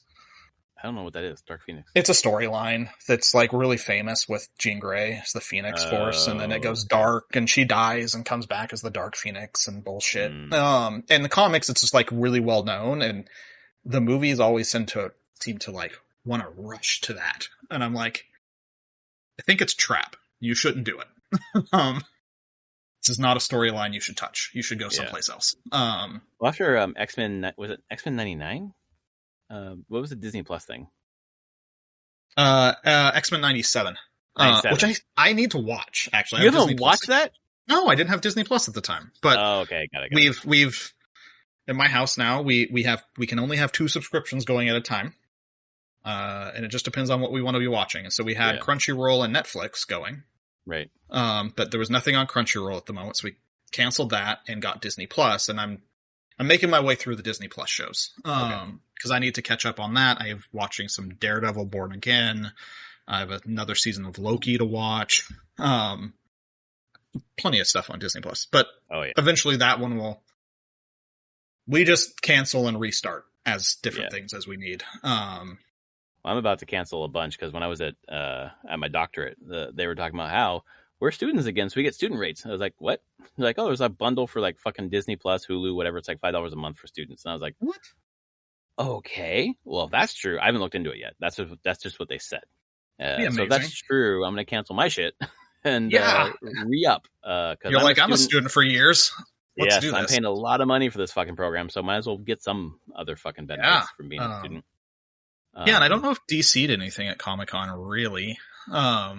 I don't know what that is. Dark Phoenix. It's a storyline that's, like, really famous with Jean Grey as the Phoenix Force, and then it goes dark, and she dies and comes back as the Dark Phoenix and bullshit. In the comics, it's just, like, really well known, and the movies always seem to like want to rush to that. And I'm like, I think it's a trap. You shouldn't do it. This is not a storyline you should touch. You should go someplace else. Well, after X-Men, was it X-Men 99? What was the Disney Plus thing? X-Men 97. Which I need to watch, actually. You haven't watched that? No, I didn't have Disney Plus at the time. But okay, got it. We've in my house now, we can only have 2 subscriptions going at a time. And it just depends on what we want to be watching. And so we had Crunchyroll and Netflix going. Right. But there was nothing on Crunchyroll at the moment, so we canceled that and got Disney Plus, and I'm making my way through the Disney Plus shows. Because I need to catch up on that. I'm watching some Daredevil Born Again. I have another season of Loki to watch. Plenty of stuff on Disney Plus, but eventually that one we just cancel and restart as different things as we need. I'm about to cancel a bunch because when I was at my doctorate, they were talking about how we're students again, so we get student rates. I was like, what? They're like, oh, there's a bundle for like fucking Disney Plus, Hulu, whatever. It's like $5 a month for students. And I was like, what? Okay, well, if that's true, I haven't looked into it yet. That's just what they said. So if that's true, I'm going to cancel my shit and re-up. You're like, I'm a student for years. Let's do this. I'm paying a lot of money for this fucking program, so might as well get some other fucking benefits from being a student. And I don't know if DC did anything at Comic-Con, really. I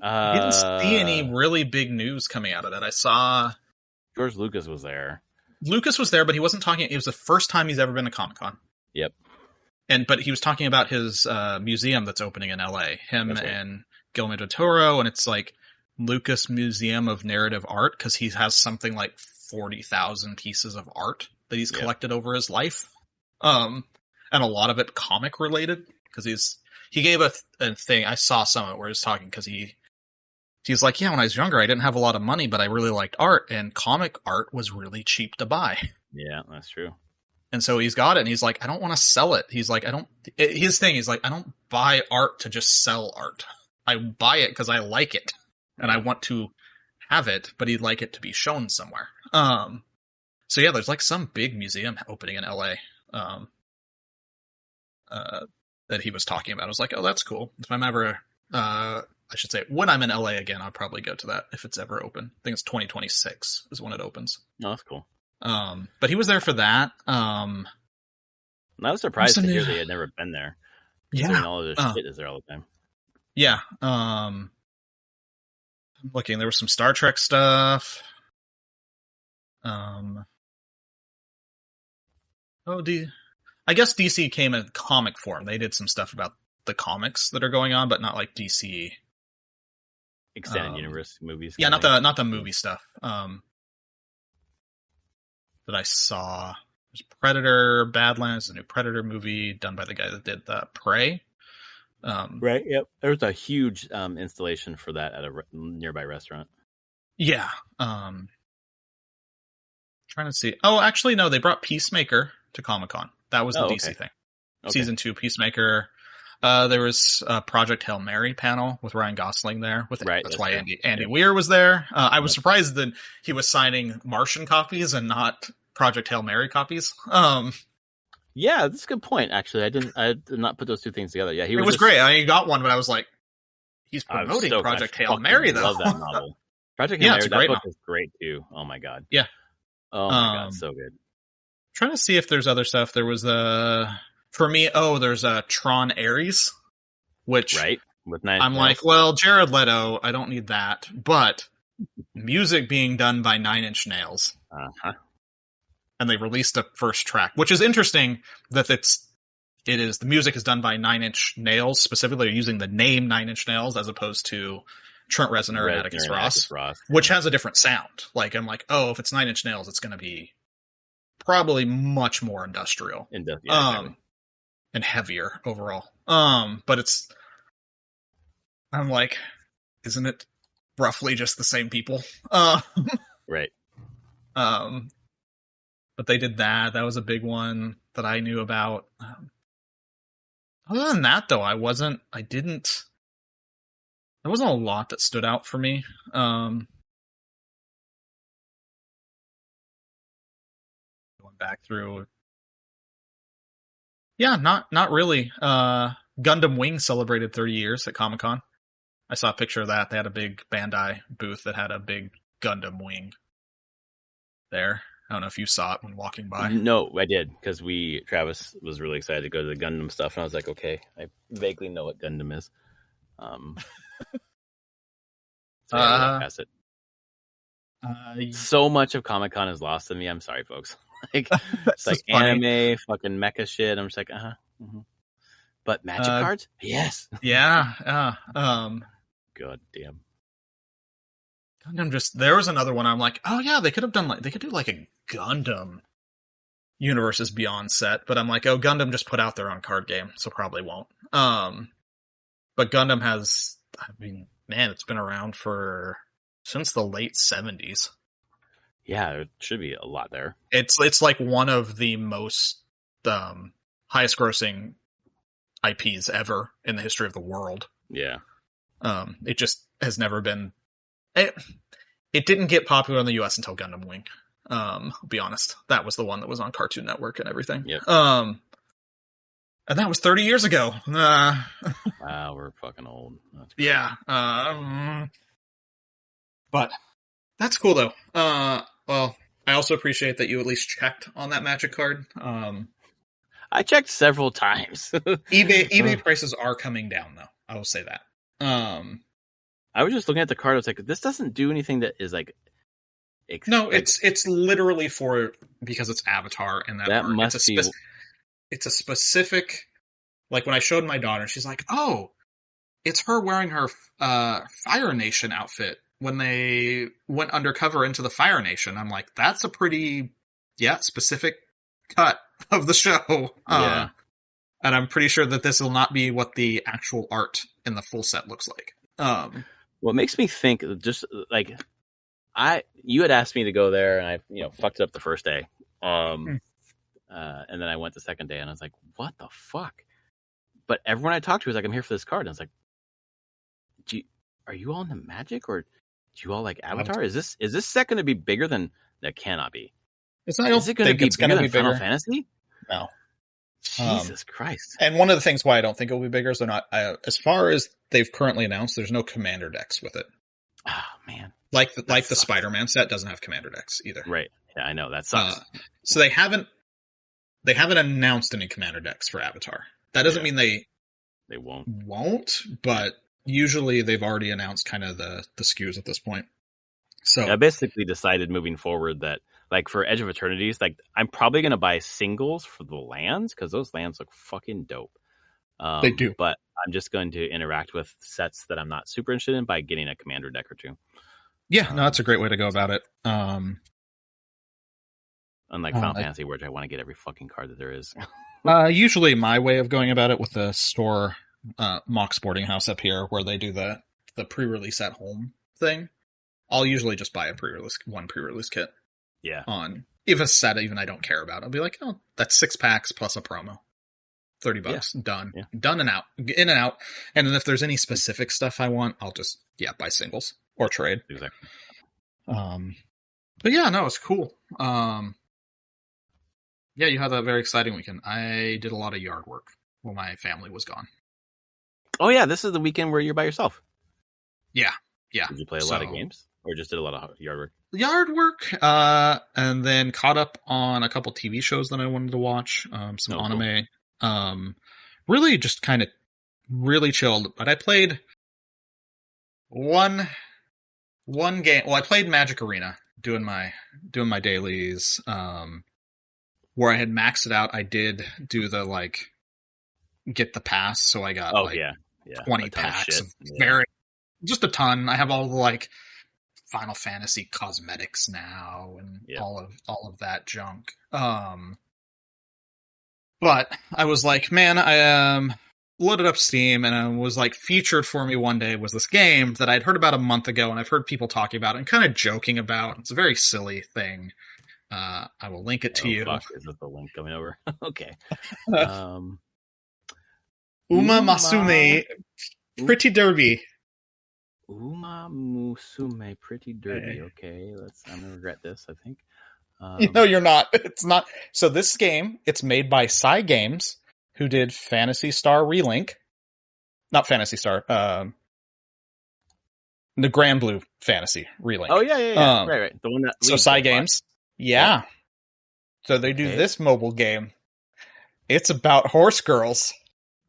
didn't see any really big news coming out of that. I saw... George Lucas was there. Lucas was there, but he wasn't talking... It was the first time he's ever been to Comic-Con. Yep. But he was talking about his museum that's opening in LA. Him and Guillermo del Toro, and it's like Lucas Museum of Narrative Art, because he has something like 40,000 pieces of art that he's collected over his life. And a lot of it comic related, because he gave a thing, I saw some of it where he was talking, because he's like, yeah, when I was younger, I didn't have a lot of money, but I really liked art, and comic art was really cheap to buy. Yeah, that's true. And so he's got it, and he's like, I don't want to sell it. He's like, he's like, I don't buy art to just sell art. I buy it because I like it, and I want to have it, but he'd like it to be shown somewhere. So yeah, there's like some big museum opening in LA, that he was talking about. I was like, oh, that's cool. If I'm ever, I should say, when I'm in LA again, I'll probably go to that if it's ever open. I think it's 2026 is when it opens. Oh, that's cool. But he was there for that. I was surprised to hear they had never been there. Yeah. All of this shit is there all the time. Yeah. I'm looking, there was some Star Trek stuff. I guess DC came in comic form. They did some stuff about the comics that are going on, but not like DC extended universe movies. Yeah, not the movie stuff. That I saw. There's Predator, Badlands, a new Predator movie done by the guy that did Prey. Right. Yep. There was a huge installation for that at a nearby restaurant. Yeah. Trying to see. Oh, actually, no. They brought Peacemaker to Comic-Con. That was the DC thing. Okay. Season 2 Peacemaker. There was a Project Hail Mary panel with Ryan Gosling there. That's why Andy Weir was there. I was surprised that he was signing Martian copies and not Project Hail Mary copies. Yeah, that's a good point. Actually, I did not put those two things together. Yeah, it was great. I got one, but I was like, he's promoting Project Hail Mary, though. I love that novel. Project Hail Mary, that book is great too. Oh my god. Yeah. Oh my god, so good. Trying to see if there's other stuff. There was for me, there's Tron Ares, which with I'm like, well, Jared Leto, I don't need that, but music being done by Nine Inch Nails. And they released a first track, which is interesting that the music is done by Nine Inch Nails, specifically using the name Nine Inch Nails as opposed to Trent Reznor and Atticus Ross, which has a different sound. Like, I'm like, if it's Nine Inch Nails, it's going to be probably much more industrial. And heavier overall. But I'm like, isn't it roughly just the same people? Right. But they did that. That was a big one that I knew about. Other than that, though, there wasn't a lot that stood out for me. Going back through. Yeah, not really. Gundam Wing celebrated 30 years at Comic-Con. I saw a picture of that. They had a big Bandai booth that had a big Gundam Wing there. I don't know if you saw it when walking by. No, I did, because Travis was really excited to go to the Gundam stuff, and I was like, okay, I vaguely know what Gundam is. So I pass it. So much of Comic-Con is lost to me. I'm sorry, folks. Like, it's like anime, fucking mecha shit. I'm just like, Mm-hmm. But magic cards? Yes. Yeah. God damn. Gundam there was another one. I'm like, oh yeah, they could do like a Gundam Universes Beyond set, but I'm like, oh, Gundam just put out their own card game, so probably won't. But Gundam has, I mean, man, it's been around since the late 70s. Yeah, there should be a lot there. It's like one of the most highest grossing IPs ever in the history of the world. Yeah. It just has never been. It didn't get popular in the US until Gundam Wing. I'll be honest. That was the one that was on Cartoon Network and everything. Yep. And that was 30 years ago. Wow, we're fucking old. Yeah. But that's cool though. Well, I also appreciate that you at least checked on that Magic card. I checked several times. eBay prices are coming down though. I will say that. I was just looking at the card. I was like, this doesn't do anything that is like. No, it's literally because it's Avatar and that must be. It's a specific, like when I showed my daughter, she's like, "Oh, it's her wearing her Fire Nation outfit when they went undercover into the Fire Nation." I'm like, "That's a pretty, specific cut of the show." Yeah. And I'm pretty sure that this will not be what the actual art in the full set looks like. What makes me think, just like you had asked me to go there, and I fucked it up the first day. And then I went the second day, and I was like, "What the fuck?" But everyone I talked to was like, "I'm here for this card." And I was like, "Are you all into Magic, or do you all like Avatar? Is this set going to be bigger than that? Cannot be. It's not. Is it going to be bigger than Final Fantasy? No. Jesus Christ! And one of the things why I don't think it will be bigger is they're not. As far as they've currently announced, there's no commander decks with it. Oh man! Like the Spider-Man set doesn't have commander decks either. Right? Yeah, I know that sucks. So they haven't announced any commander decks for Avatar. That doesn't mean they won't, but usually they've already announced kind of the SKUs at this point. So I basically decided moving forward that, like, for Edge of Eternities, like, I'm probably going to buy singles for the lands because those lands look fucking dope. They do. But I'm just going to interact with sets that I'm not super interested in by getting a commander deck or two. Yeah, no, that's a great way to go about it. Unlike Final Fantasy, where I want to get every fucking card that there is. Usually my way of going about it with the store, Mock Sporting House up here, where they do the pre-release at home thing, I'll usually just buy one pre-release kit. Yeah. On if a set even I don't care about, I'll be like, oh, that's 6 packs plus a promo, $30, done, done and out, in and out. And then if there's any specific stuff I want, I'll just buy singles or trade. Exactly. But yeah, no, it's cool. Yeah, you had a very exciting weekend. I did a lot of yard work while my family was gone. Oh yeah, this is the weekend where you're by yourself. Yeah. Did you play a lot of games, or just did a lot of yard work? Yard work, and then caught up on a couple TV shows that I wanted to watch, some anime. Cool. Really just kind of really chilled. But I played one game. Well, I played Magic Arena, doing my dailies. Where I had maxed it out, I did do the get the pass, so I got 20 packs of just a ton. I have all the Final Fantasy cosmetics now and all of that junk. But I was like, man, I loaded up Steam, and it was featured for me one day was this game that I'd heard about a month ago, and I've heard people talking about it and kind of joking about. It's a very silly thing. I will link it to you. Fuck, is it the link coming over? Okay. Umamusume Pretty Derby. Umamusume Pretty Derby. Okay, I'm gonna regret this, I think. No, you're not. It's not. So this game, it's made by Psy Games, who did Phantasy Star Relink. Not Phantasy Star. The Grand Blue Fantasy Relink. Oh yeah. Right. The one that. So Psy Games. Yeah. So they do this mobile game. It's about horse girls.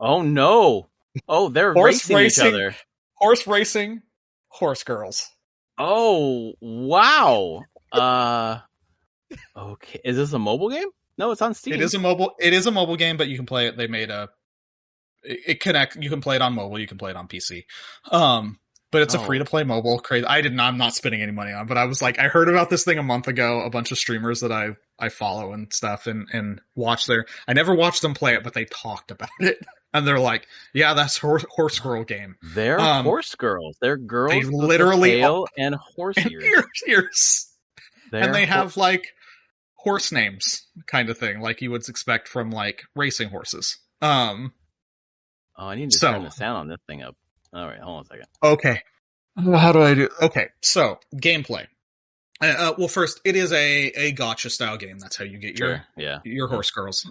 Oh no! Oh, they're racing each other. Horse racing, horse girls. Oh wow! Okay, is this a mobile game? No, it's on Steam. It is a mobile game, but you can play it. They made you can play it on mobile. You can play it on PC. but it's a free-to-play mobile. Crazy. I'm not spending any money on, but I was like, I heard about this thing a month ago. A bunch of streamers that I follow and stuff and watch I never watched them play it, but they talked about it. And they're like, yeah, that's horse girl game. They're horse girls. They're girls they literally with a tail and horse ears. And they have like horse names kind of thing, like you would expect from like racing horses. I need to turn the sound on this thing up. All right, hold on a second. Okay. How do I do? Okay, so gameplay. Well, first, it is a gacha style game. That's how you get your horse girls.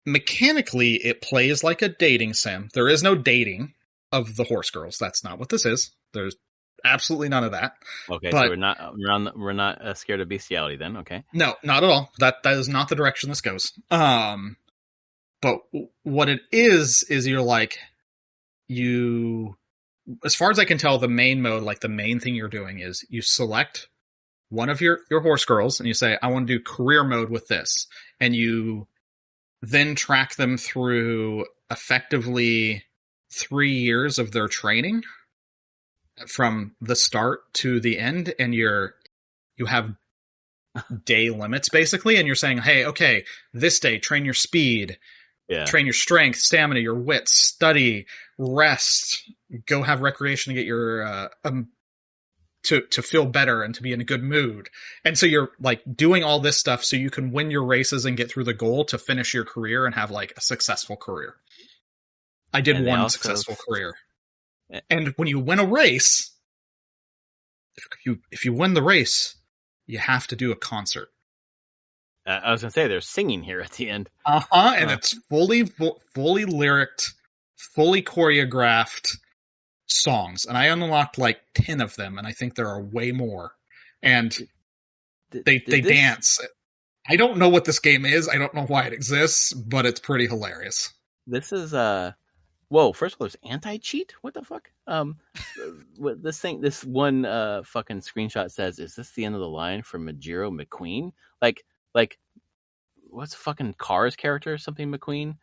Mechanically, it plays like a dating sim. There is no dating of the horse girls. That's not what this is. There's absolutely none of that. Okay, but, so we're not scared of bestiality then. Okay, no, not at all. That is not the direction this goes. But what it is you're like, as far as I can tell, the main mode, like the main thing you're doing is you select one of your horse girls and you say, I want to do career mode with this. And you then track them through effectively 3 years of their training from the start to the end. And you have day limits basically. And you're saying, hey, okay, this day, train your speed. Yeah. Train your strength, stamina, your wits, study, rest, go have recreation to get your to feel better and to be in a good mood. And so you're like doing all this stuff so you can win your races and get through the goal to finish your career and have like a successful career. I did one successful career. And when you win a race, if you win the race, you have to do a concert. I was going to say, there's singing here at the end. And it's fully lyriced, fully choreographed songs. And I unlocked like 10 of them, and I think there are way more. And they dance. I don't know what this game is. I don't know why it exists, but it's pretty hilarious. This is, whoa, first of all, there's anti-cheat? What the fuck? This one fucking screenshot says, is this the end of the line for Majiro McQueen? Like, what's fucking Cars character? Something McQueen?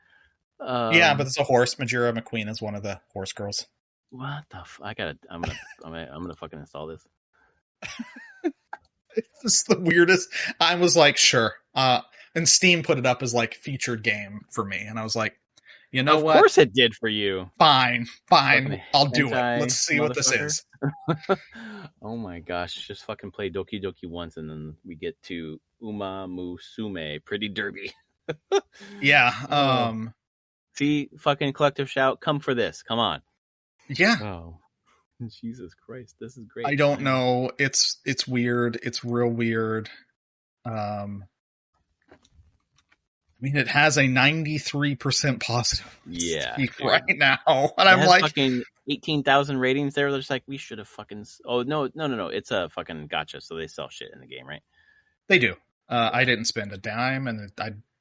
Yeah, but it's a horse. Majiro McQueen is one of the horse girls. What the I'm gonna fucking install this. It's the weirdest. I was like, sure. And Steam put it up as like featured game for me, and I was like, you know what? Of course it did for you. Fine. I'll do it. Let's see what this is. Oh my gosh, just fucking play Doki Doki once and then we get to Umamusume, Pretty Derby. Yeah. See, fucking collective shout, come for this. Come on. Yeah. Oh. Jesus Christ, this is great. I don't know. It's weird. It's real weird. I mean, it has a 93% positive. Yeah, right now, and I'm like, fucking 18,000 ratings there. They're just like, we should have fucking. Oh no! It's a fucking gotcha. So they sell shit in the game, right? They do. I didn't spend a dime, and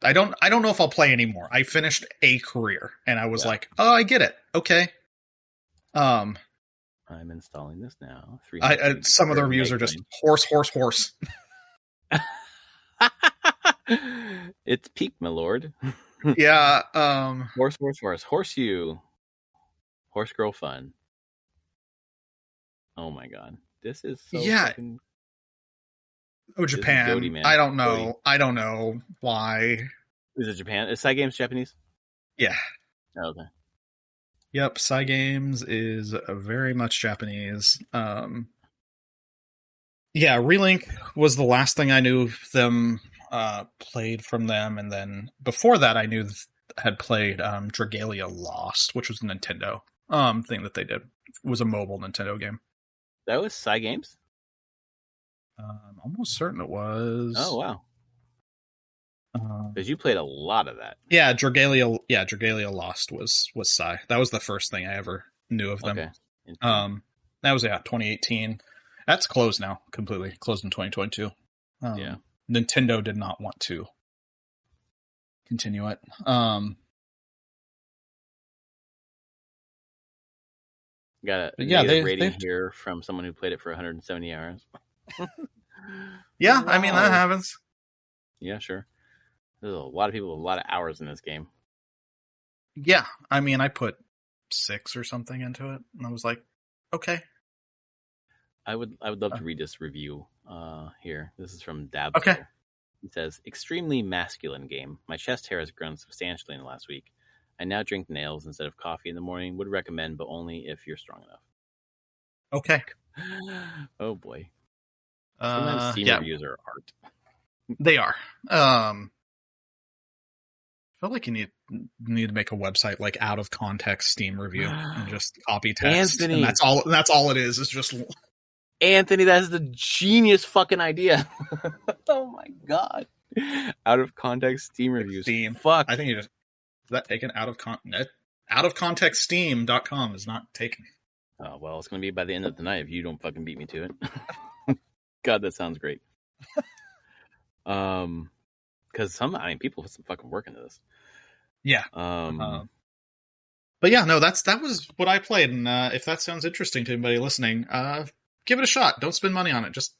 I don't know if I'll play anymore. I finished a career, and I was like, oh, I get it. Okay. I'm installing this now. Some of the reviews are just horse. It's peak, my lord. Yeah. Horse. Horseshoe. Horse girl fun. Oh my god. This is so fucking... Oh, Japan. Goaty, man. I don't know. Goaty. I don't know why. Is it Japan? Is Cygames Japanese? Yeah. Oh, okay. Yep, Cygames is very much Japanese. Yeah, Relink was the last thing I knew them played from them, and then before that I knew had played Dragalia Lost, which was a Nintendo thing that they did. It was a mobile Nintendo game. That was Cygames? I'm almost certain it was. Oh, wow. Because you played a lot of that. Yeah, Dragalia Lost was Psy. That was the first thing I ever knew of them. Okay. That was 2018. That's closed now, completely closed in 2022. Yeah, Nintendo did not want to continue it. Got a rating here from someone who played it for 170 hours. Yeah, wow. I mean that happens. Yeah, sure. There's a lot of people with a lot of hours in this game. Yeah, I mean I put 6 or something into it, and I was like, Okay. I would love to read this review here. This is from Dabster. Okay. He says, extremely masculine game. My chest hair has grown substantially in the last week. I now drink nails instead of coffee in the morning. Would recommend, but only if you're strong enough. Okay. Oh boy. Sometimes Steam reviews are art. They are. I feel like you need to make a website like out of context Steam review and just copy text. Anthony. And that's all it is. It's just Anthony, that's the genius fucking idea. Oh my god. Out of context Steam reviews. Steam. Fuck. I think you just is that taken out of context Steam.com is not taken. Oh well, it's gonna be by the end of the night if you don't fucking beat me to it. God, that sounds great. Because people put some fucking work into this. Yeah. But yeah, no, that was what I played, and if that sounds interesting to anybody listening, give it a shot. Don't spend money on it. Just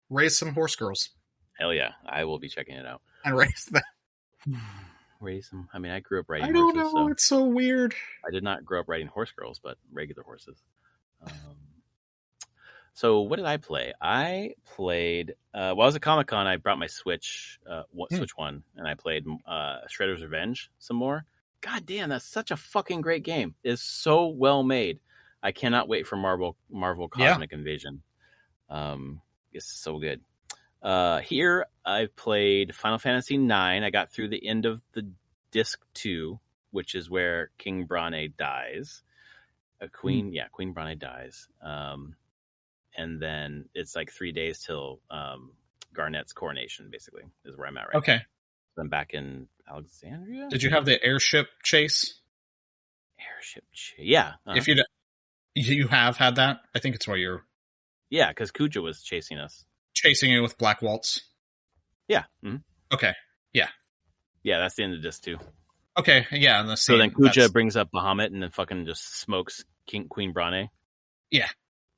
raise some horse girls. Hell yeah, I will be checking it out. And raise them. Raise them. I mean, I grew up riding horses. I don't know. So it's so weird. I did not grow up riding horse girls, but regular horses. So what did I play? I played, I was at Comic-Con. I brought my Switch, Switch One, and I played Shredder's Revenge some more. God damn, that's such a fucking great game. It's so well made. I cannot wait for Marvel Cosmic Invasion. It's so good. Here, I've played Final Fantasy IX. I got through the end of the Disc 2, which is where King Brane dies. Queen Brane dies. And then it's like 3 days till Garnet's coronation, basically, is where I'm at right now. Okay. So I'm back in Alexandria. Did you have the airship chase? Yeah. If you have had that, I think it's where you're... Yeah, because Kuja was chasing us. Chasing you with Black Waltz? Yeah. Mm-hmm. Okay. Yeah. Yeah, that's the end of this too. Okay, yeah. And so then Kuja brings up Bahamut and then fucking just smokes Queen Brane. Yeah.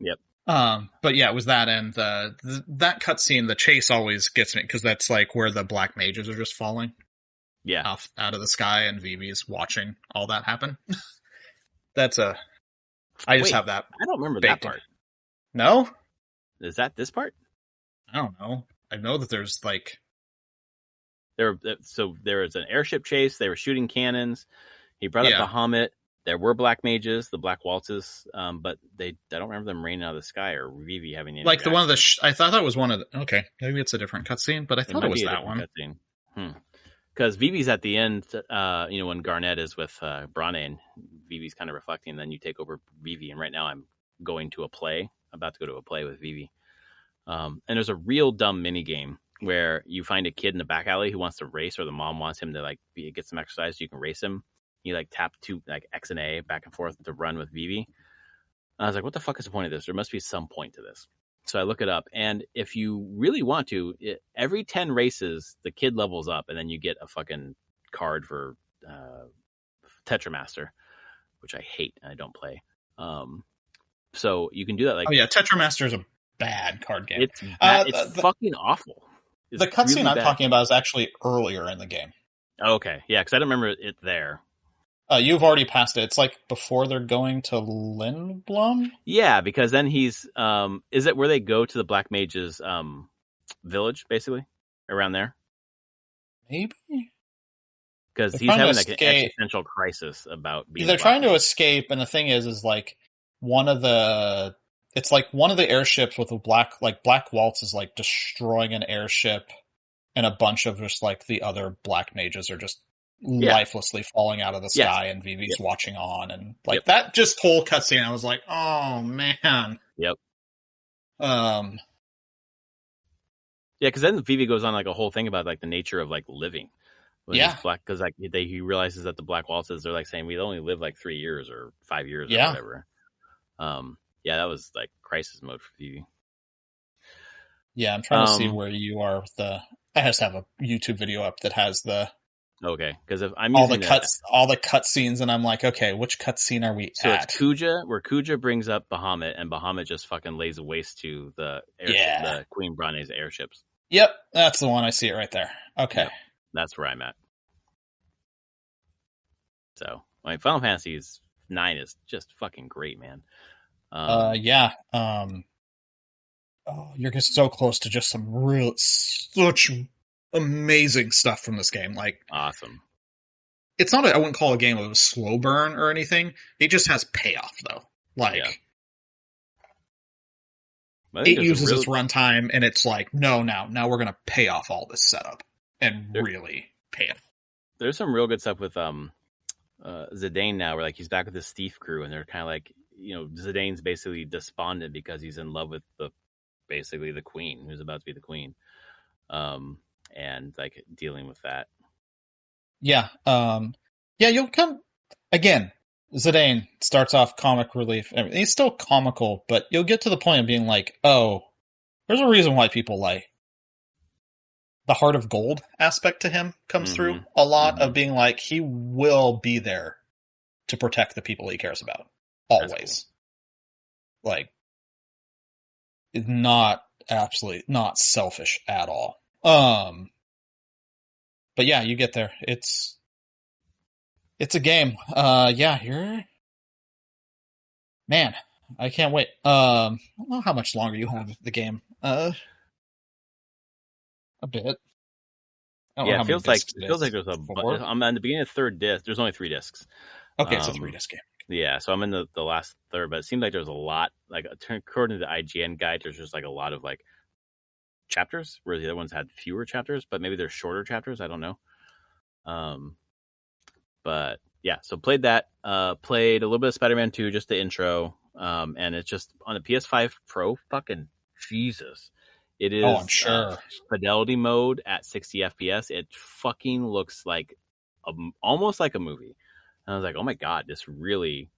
Yep. But yeah, it was that, and that cutscene, the chase always gets me, because that's like where the black mages are just falling. Yeah. Off out of the sky, and Vivi's watching all that happen. I just have that. I don't remember that part. No? Is that this part? I don't know. I know that there's like... There was an airship chase, they were shooting cannons, he brought up Bahamut. There were black mages, the black waltzes, but I don't remember them raining out of the sky or Vivi having any. Like the one of the... I thought that was one of the... Okay, maybe it's a different cutscene, but I thought it was that one. Because Vivi's at the end, when Garnet is with Brane, and Vivi's kind of reflecting, and then you take over Vivi, and right now I'm about to go to a play with Vivi. And there's a real dumb mini game where you find a kid in the back alley who wants to race, or the mom wants him to get some exercise so you can race him. You tap two X and A back and forth to run with Vivi. And I was like, what the fuck is the point of this? There must be some point to this. So I look it up, and if you really want to, every 10 races, the kid levels up, and then you get a fucking card for Tetramaster, which I hate and I don't play. So you can do that. Tetramaster is a bad card game. It's fucking awful. It's the cutscene really I'm talking about is actually earlier in the game. Okay, yeah, because I don't remember it there. You've already passed it. It's like before they're going to Lindblom? Yeah, because then he's... is it where they go to the Black Mage's village, basically? Around there? Maybe? Because he's having an existential crisis about being... They're trying to escape, and the thing is one of the... It's like one of the airships with a Black Waltz is destroying an airship, and a bunch of just the other Black Mages are just lifelessly falling out of the sky, and Vivi's watching on, and that just whole cutscene, I was like, oh man. Yep. Because then Vivi goes on a whole thing about the nature of living. Black, because he realizes that the Black Waltzes, they're saying we only live 3 years or 5 years or whatever. That was crisis mode for Vivi. Yeah, I'm trying to see where you are with the... I just have a YouTube video up that has the... Okay, because if I'm all the cutscenes, and I'm like, okay, which cutscene are we so at? It's Kuja, where Kuja brings up Bahamut, and Bahamut just fucking lays waste to the Queen Brane's airships. Yep, that's the one. I see it right there. Okay, that's where I'm at. So, Final Fantasy is 9 is just fucking great, man. Yeah. You're just so close to just such amazing stuff from this game. Like, awesome. It's not, I wouldn't call a game of a slow burn or anything. It just has payoff, though. Like, it uses its runtime, and it's like, now we're going to pay off all this setup and really pay it. There's some real good stuff with Zidane now, where like he's back with his Steve crew, and they're kind of like, Zidane's basically despondent because he's in love with basically the queen, who's about to be the queen, and like dealing with that. Yeah. You'll come again. Zidane starts off comic relief. I mean, he's still comical, but you'll get to the point of being like, oh, there's a reason why people like the heart of gold aspect to him comes through a lot of being like, he will be there to protect the people he cares about. Always. Cool. Like, not absolutely not selfish at all. But yeah, you get there. It's a game. Man, I can't wait. I don't know how much longer you have the game. A bit. Yeah, it feels like there's I'm on the beginning of the third disc. There's only 3 discs. Okay, it's a 3-disc game. Yeah, so I'm in the last third, but it seems like there's a lot. Like according to the IGN guide, there's just like a lot of like chapters, where the other ones had fewer chapters, but maybe they're shorter chapters. I don't know. But yeah, so played that. Played a little bit of Spider-Man 2, just the intro. And it's just on the PS5 Pro. Fucking Jesus. It is I'm sure. Fidelity mode at 60 FPS. It fucking looks like almost like a movie. And I was like, oh my God, this really,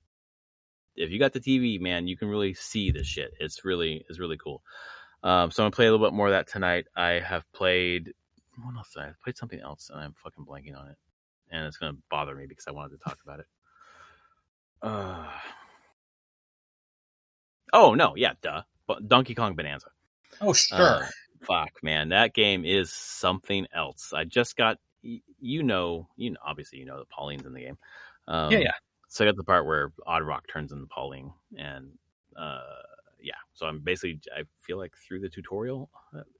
if you got the TV, man, you can really see this shit. It's really cool. So I'm going to play a little bit more of that tonight. I have played, what else? I played something else and I'm fucking blanking on it. And it's going to bother me because I wanted to talk about it. Oh, no. Yeah, duh. Donkey Kong Bonanza. Oh, sure. Fuck, man. That game is something else. I just got, obviously that Pauline's in the game. Yeah. So I got the part where Odd Rock turns into Pauline. And, so I'm basically, I feel like through the tutorial,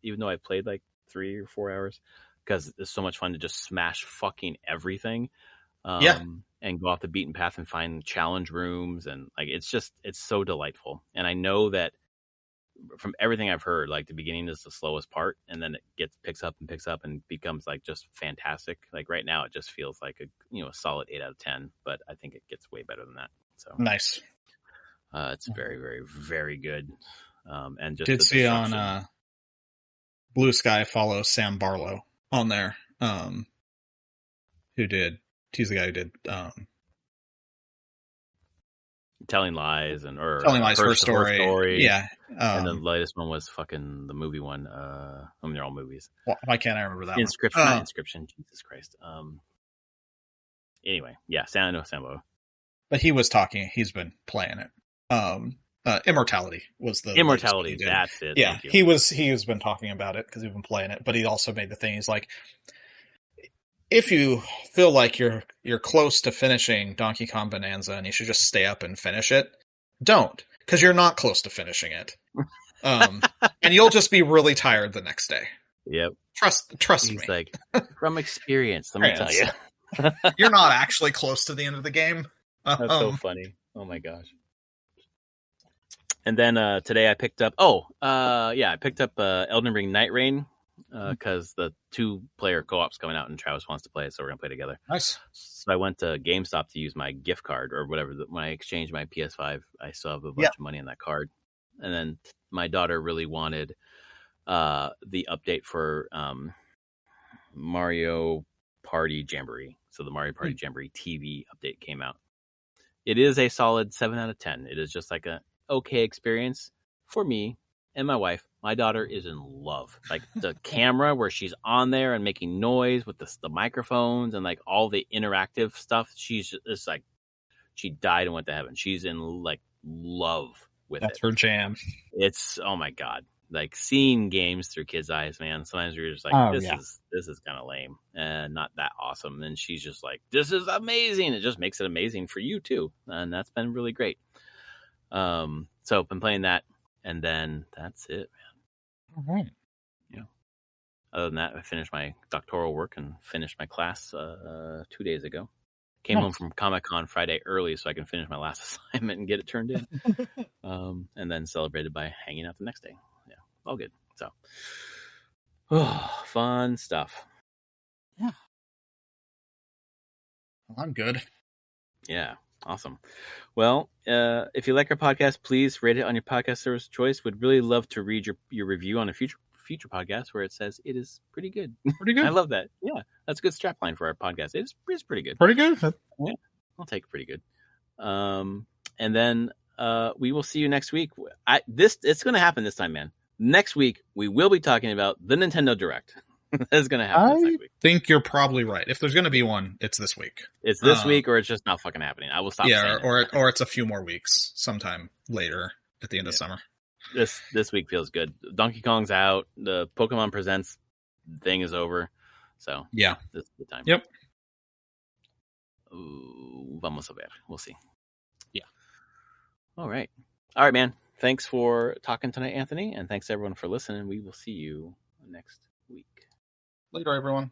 even though I played like 3 or 4 hours, because it's so much fun to just smash fucking everything. And go off the beaten path and find challenge rooms. And like, it's so delightful. And I know that from everything I've heard, like the beginning is the slowest part, and then it picks up and becomes like just fantastic. Like right now, it just feels like a solid 8 out of 10, but I think it gets way better than that. So nice. It's very, very, very good. And just did see on Blue Sky follow Sam Barlow on there. He's the guy who did Telling Lies Telling Lies, Her Story. Yeah. And the latest one was fucking the movie one. They're all movies. Why can't I remember that Inscription, one? Not Inscription. Jesus Christ. Anyway, yeah, Sambo. But he was talking. He's been playing it. Immortality was the Immortality. That's it. Yeah, he has been talking about it because he's been playing it. But he also made the thing. He's like, if you feel like you're close to finishing Donkey Kong Bonanza and you should just stay up and finish it, don't, because you're not close to finishing it. And you'll just be really tired the next day. Yep. Trust me. He's like, from experience, let me tell you. You're not actually close to the end of the game. That's so funny. Oh my gosh. And then today I picked up Elden Ring Night Rain. Because the 2-player co-op's coming out and Travis wants to play it, so we're gonna play together. Nice. So I went to GameStop to use my gift card or whatever. When I exchanged my PS5, I still have a bunch of money on that card. And then my daughter really wanted the update for Mario Party Jamboree. So the Mario Party Jamboree TV update came out. It is a solid 7 out of 10. It is just like a okay experience for me and my wife. My daughter is in love. Like the camera where she's on there and making noise with the microphones and like all the interactive stuff. It's like she died and went to heaven. She's in like love with it. That's her jam. It's, oh my God. like seeing games through kids' eyes, man. Sometimes you're just like, this is kind of lame and not that awesome. And she's just like, this is amazing. It just makes it amazing for you too, and that's been really great. So I've been playing that, and then that's it, man. All right. Yeah. Other than that, I finished my doctoral work and finished my class 2 days ago. Came home from Comic-Con Friday early so I can finish my last assignment and get it turned in. And then celebrated by hanging out the next day. Yeah, all good. So, fun stuff. Yeah. Well, I'm good. Yeah, awesome. Well, if you like our podcast, please rate it on your podcast service of choice. Would really love to read your review on a future podcast where it says it is pretty good. Pretty good. I love that. Yeah, that's a good strapline for our podcast. It's pretty good. Pretty good. Yeah, I'll take pretty good. And then we will see you next week. It's going to happen this time, man. Next week we will be talking about the Nintendo Direct. That's going to happen next week. I think you're probably right. If there's going to be one, it's this week. It's this week, or it's just not fucking happening. I will stop. Yeah, or it's a few more weeks, sometime later at the end of summer. This week feels good. Donkey Kong's out. The Pokemon Presents thing is over. So yeah, this is the time. Yep. Vamos a ver. We'll see. Yeah. All right, man. Thanks for talking tonight, Anthony, and thanks everyone for listening. We will see you next week. Later, everyone.